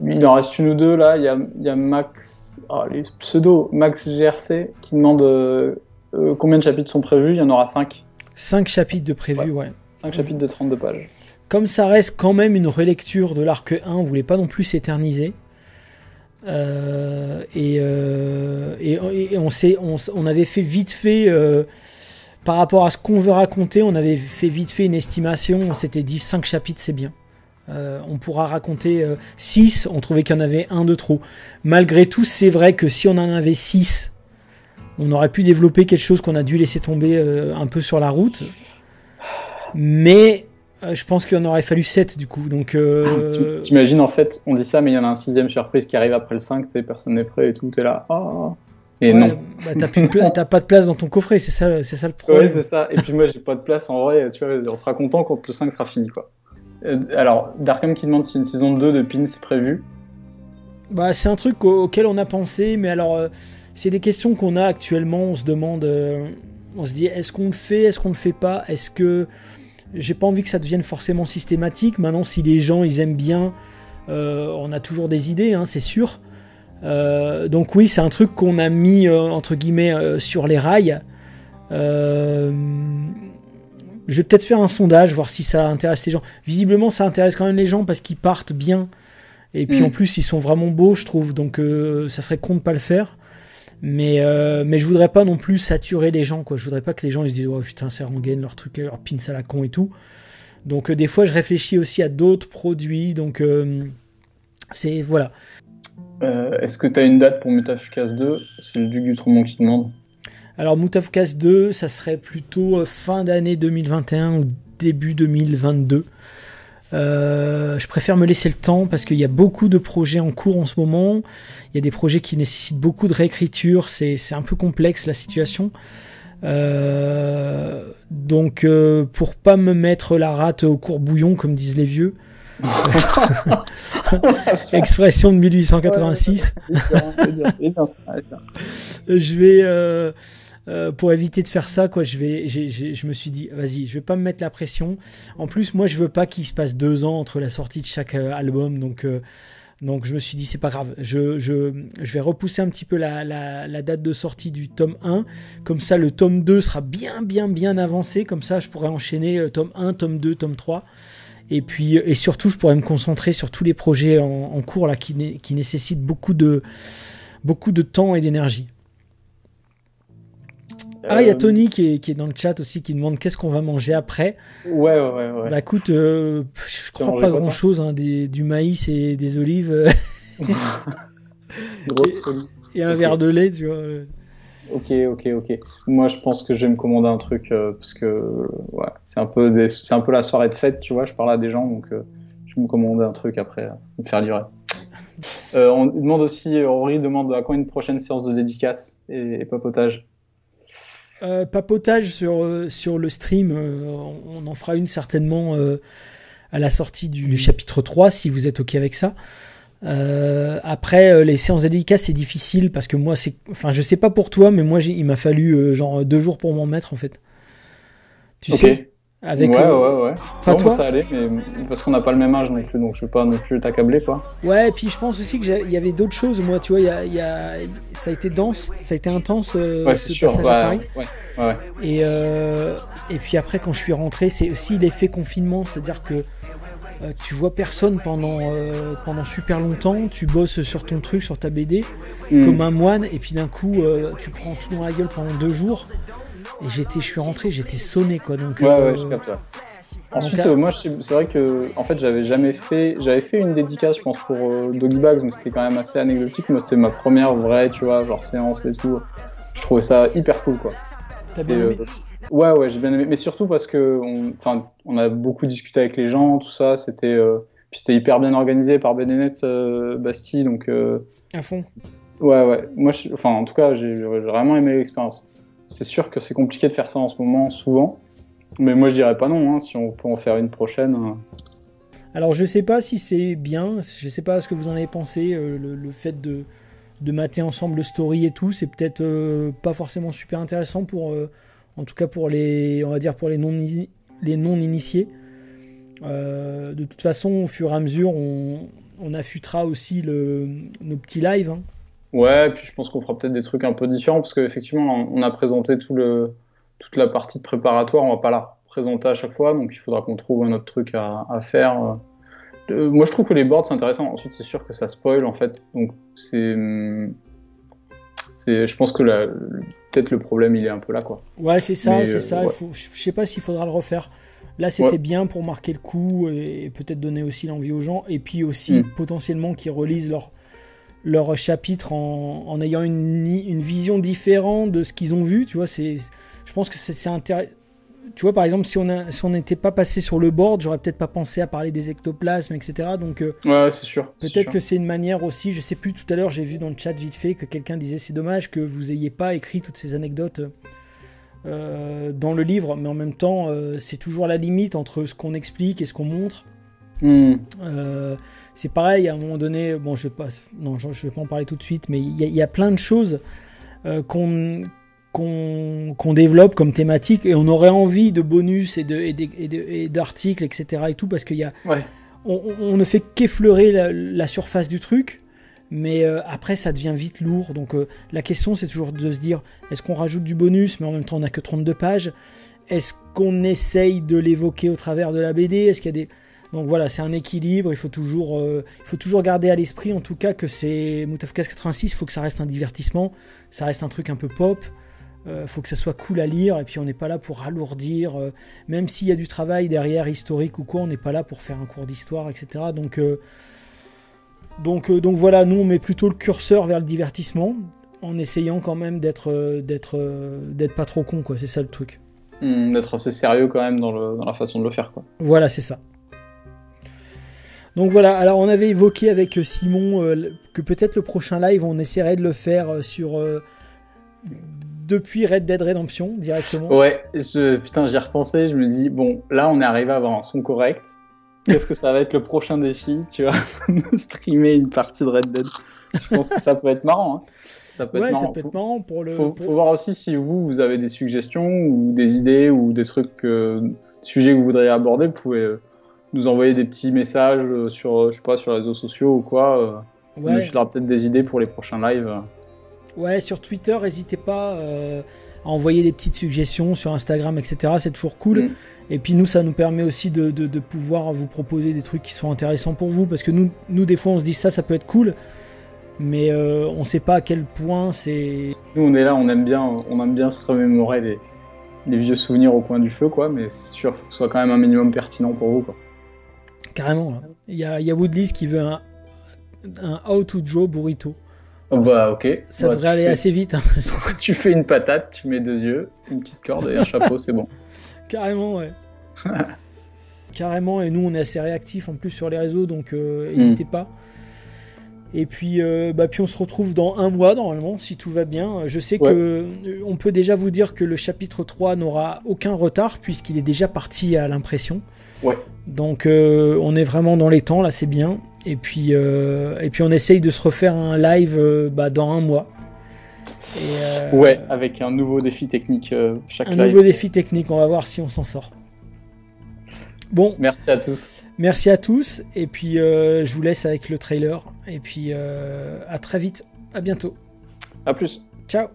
il en reste une ou deux, là. Il y a Max... les pseudos Max GRC qui demande combien de chapitres sont prévus. Il y en aura 5. 5 chapitres de prévus, ouais. 5 chapitres de 32 pages. Comme ça reste quand même une relecture de l'arc 1, on voulait pas non plus s'éterniser. Et on avait fait vite fait, par rapport à ce qu'on veut raconter, on avait fait vite fait une estimation, on s'était dit 5 chapitres c'est bien. On pourra raconter 6, on trouvait qu'il y en avait un de trop. Malgré tout, c'est vrai que si on en avait 6, on aurait pu développer quelque chose qu'on a dû laisser tomber un peu sur la route. Mais... je pense qu'il en aurait fallu 7 du coup. Donc, t'imagines en fait, on dit ça, mais il y en a un 6ème surprise qui arrive après le 5, tu sais, personne n'est prêt et tout, t'es là. Et ouais, non. Bah, t'as pas de place dans ton coffret, c'est ça le problème. Ouais, c'est ça. Et puis moi, j'ai pas de place en vrai, tu vois, on sera content quand le 5 sera fini, quoi. Alors, Darkham qui demande si une saison 2 de Pins est prévue. Bah, c'est un truc auquel on a pensé, mais alors, c'est des questions qu'on a actuellement, on se demande, on se dit, est-ce qu'on le fait, est-ce qu'on le fait pas, est-ce que. J'ai pas envie que ça devienne forcément systématique. Maintenant, si les gens ils aiment bien, on a toujours des idées, hein, c'est sûr. Donc oui, c'est un truc qu'on a mis entre guillemets sur les rails. Je vais peut-être faire un sondage, voir si ça intéresse les gens. Visiblement, ça intéresse quand même les gens parce qu'ils partent bien. Et puis en plus, ils sont vraiment beaux, je trouve. Donc ça serait con de pas le faire. Mais je voudrais pas non plus saturer les gens, quoi. Je voudrais pas que les gens ils se disent oh putain c'est rengaine leur truc, leur pins à la con et tout. Donc des fois je réfléchis aussi à d'autres produits, donc c'est voilà. Est-ce que tu as une date pour Mutafukas 2? C'est le Duc du Trombon qui demande. Alors Mutafukas 2, ça serait plutôt fin d'année 2021 ou début 2022. Je préfère me laisser le temps parce qu'il y a beaucoup de projets en cours en ce moment. Il y a des projets qui nécessitent beaucoup de réécriture. C'est un peu complexe la situation. Donc pour pas me mettre la rate au courbouillon comme disent les vieux. Expression de 1886. Je vais pour éviter de faire ça, quoi, je me suis dit, vas-y, je vais pas me mettre la pression. En plus, moi, je veux pas qu'il se passe 2 ans entre la sortie de chaque album, donc je me suis dit, c'est pas grave. Je vais repousser un petit peu la date de sortie du tome 1. Comme ça, le tome 2 sera bien avancé. Comme ça, je pourrais enchaîner tome 1, tome 2, tome 3. Et surtout, je pourrais me concentrer sur tous les projets en cours là, qui nécessitent beaucoup de temps et d'énergie. Il y a Tony qui est dans le chat aussi qui demande qu'est-ce qu'on va manger après. Ouais. Bah écoute, je crois pas grand chose, hein, du maïs et des olives. Grosse folie. Et un verre de lait, tu vois. Ok. Moi, je pense que je vais me commander un truc parce que ouais, c'est un peu la soirée de fête, tu vois. Je parle à des gens, donc je vais me commander un truc après, me faire livrer. On demande aussi, Rory demande à quand une prochaine séance de dédicace et papotage. Papotage sur le stream, on en fera une certainement à la sortie du chapitre 3 si vous êtes ok avec ça. Après les séances de dédicace c'est difficile parce que moi je sais pas pour toi mais moi il m'a fallu genre 2 jours pour m'en mettre en fait. Tu sais avec ouais. Pas non, toi ça allait mais parce qu'on n'a pas le même âge non plus donc je vais pas non plus t'accabler quoi. Ouais et puis je pense aussi qu'il y avait d'autres choses moi tu vois ça a été dense, ça a été intense ouais, c'est sûr, passage à Paris. Ouais. Et puis après quand je suis rentré c'est aussi l'effet confinement, c'est-à-dire que tu vois personne pendant super longtemps, tu bosses sur ton truc, sur ta BD comme un moine et puis d'un coup tu prends tout dans la gueule pendant 2 jours et je suis rentré, j'étais sonné quoi donc ouais je capte. Ensuite, moi, c'est vrai que en fait, j'avais fait une dédicace, je pense, pour Doggy Bags, mais c'était quand même assez anecdotique. Moi, c'était ma première vraie, tu vois, genre séance et tout. Je trouvais ça hyper cool, quoi. T'as bien aimé ? Ouais, j'ai bien aimé, mais surtout parce que on a beaucoup discuté avec les gens, tout ça. Puis c'était hyper bien organisé par Benennett Bastille, donc. À fond. Ouais. Moi, en tout cas, j'ai vraiment aimé l'expérience. C'est sûr que c'est compliqué de faire ça en ce moment, souvent. Mais moi, je dirais pas non, hein, si on peut en faire une prochaine. Alors, je sais pas si c'est bien, je sais pas ce que vous en avez pensé, le fait de mater ensemble le story et tout, c'est peut-être pas forcément super intéressant pour, en tout cas pour on va dire pour les non-initiés. De toute façon, au fur et à mesure, on affûtera aussi nos petits lives. Hein. Ouais, puis je pense qu'on fera peut-être des trucs un peu différents, parce qu'effectivement, on a présenté toute la partie de préparatoire, on va pas la présenter à chaque fois, donc il faudra qu'on trouve un autre truc à faire. Moi, je trouve que les boards, c'est intéressant. Ensuite, c'est sûr que ça spoil, en fait, donc je pense que peut-être le problème, il est un peu là, quoi. Ouais, c'est ça. Ouais. Je sais pas s'il faudra le refaire. Là, c'était bien pour marquer le coup et peut-être donner aussi l'envie aux gens, et puis aussi potentiellement qu'ils relisent leur chapitre en ayant une vision différente de ce qu'ils ont vu, tu vois. Je pense que c'est intéressant. Tu vois, par exemple, si on n'était pas passé sur le board, j'aurais peut-être pas pensé à parler des ectoplasmes, etc. Donc, ouais, c'est sûr. Peut-être que c'est une manière aussi, je sais plus, tout à l'heure, j'ai vu dans le chat vite fait que quelqu'un disait c'est dommage que vous ayez pas écrit toutes ces anecdotes dans le livre, mais en même temps, c'est toujours la limite entre ce qu'on explique et ce qu'on montre. C'est pareil, à un moment donné, bon, je vais pas en parler tout de suite, mais il y a plein de choses qu'on développe comme thématique, et on aurait envie de bonus et d'articles, etc. et tout, parce qu'il y a, on ne fait qu'effleurer la surface du truc, mais après ça devient vite lourd. Donc la question, c'est toujours de se dire, est-ce qu'on rajoute du bonus, mais en même temps on n'a que 32 pages? Est-ce qu'on essaye de l'évoquer au travers de la BD? Est-ce qu'il y a des... Donc voilà, c'est un équilibre, il faut toujours garder à l'esprit, en tout cas, que c'est Moutafoukaz 86, il faut que ça reste un divertissement, ça reste un truc un peu pop, faut que ça soit cool à lire, et puis on n'est pas là pour alourdir, même s'il y a du travail derrière, historique ou quoi, on n'est pas là pour faire un cours d'histoire, etc. Donc voilà, nous on met plutôt le curseur vers le divertissement, en essayant quand même d'être pas trop con, quoi, c'est ça le truc. D'être assez sérieux quand même dans la façon de le faire, quoi. Voilà, c'est ça. Donc voilà, alors on avait évoqué avec Simon que peut-être le prochain live, on essaierait de le faire depuis Red Dead Redemption, directement. Ouais, j'y ai repensé, je me dis, bon, là on est arrivé à avoir un son correct. Qu'est-ce que ça va être le prochain défi, tu vois, streamer une partie de Red Dead. Je pense que ça peut être marrant, hein. Ça peut être marrant pour le... Faut voir aussi si vous avez des suggestions ou des idées ou des trucs, sujets que vous voudriez aborder, vous pouvez... nous envoyer des petits messages sur les réseaux sociaux ou quoi. Ça nous filera peut-être des idées pour les prochains lives. Ouais, sur Twitter, n'hésitez pas à envoyer des petites suggestions, sur Instagram, etc. C'est toujours cool. Et puis nous, ça nous permet aussi de pouvoir vous proposer des trucs qui sont intéressants pour vous, parce que nous des fois, on se dit ça peut être cool, mais on sait pas à quel point c'est... Nous, on est là, on aime bien se remémorer les vieux souvenirs au coin du feu, quoi, mais c'est sûr qu'il faut que ce soit quand même un minimum pertinent pour vous, quoi. Carrément, là. Il y a Woodlist qui veut un How to Draw Burrito. Bah ok. Ça devrait aller assez vite. Hein. Tu fais une patate, tu mets 2 yeux, une petite corde et un chapeau, c'est bon. Carrément, ouais. Carrément, et nous on est assez réactifs en plus sur les réseaux, donc n'hésitez pas. Et puis, puis on se retrouve dans 1 mois normalement, si tout va bien. Je sais que on peut déjà vous dire que le chapitre 3 n'aura aucun retard, puisqu'il est déjà parti à l'impression. Ouais. Donc on est vraiment dans les temps, là c'est bien. Et puis on essaye de se refaire un live dans 1 mois. Ouais, avec un nouveau défi technique chaque live. Un nouveau défi technique, on va voir si on s'en sort. Bon. Merci à tous. Merci à tous. Et puis je vous laisse avec le trailer. Et puis à très vite. À bientôt. À plus. Ciao.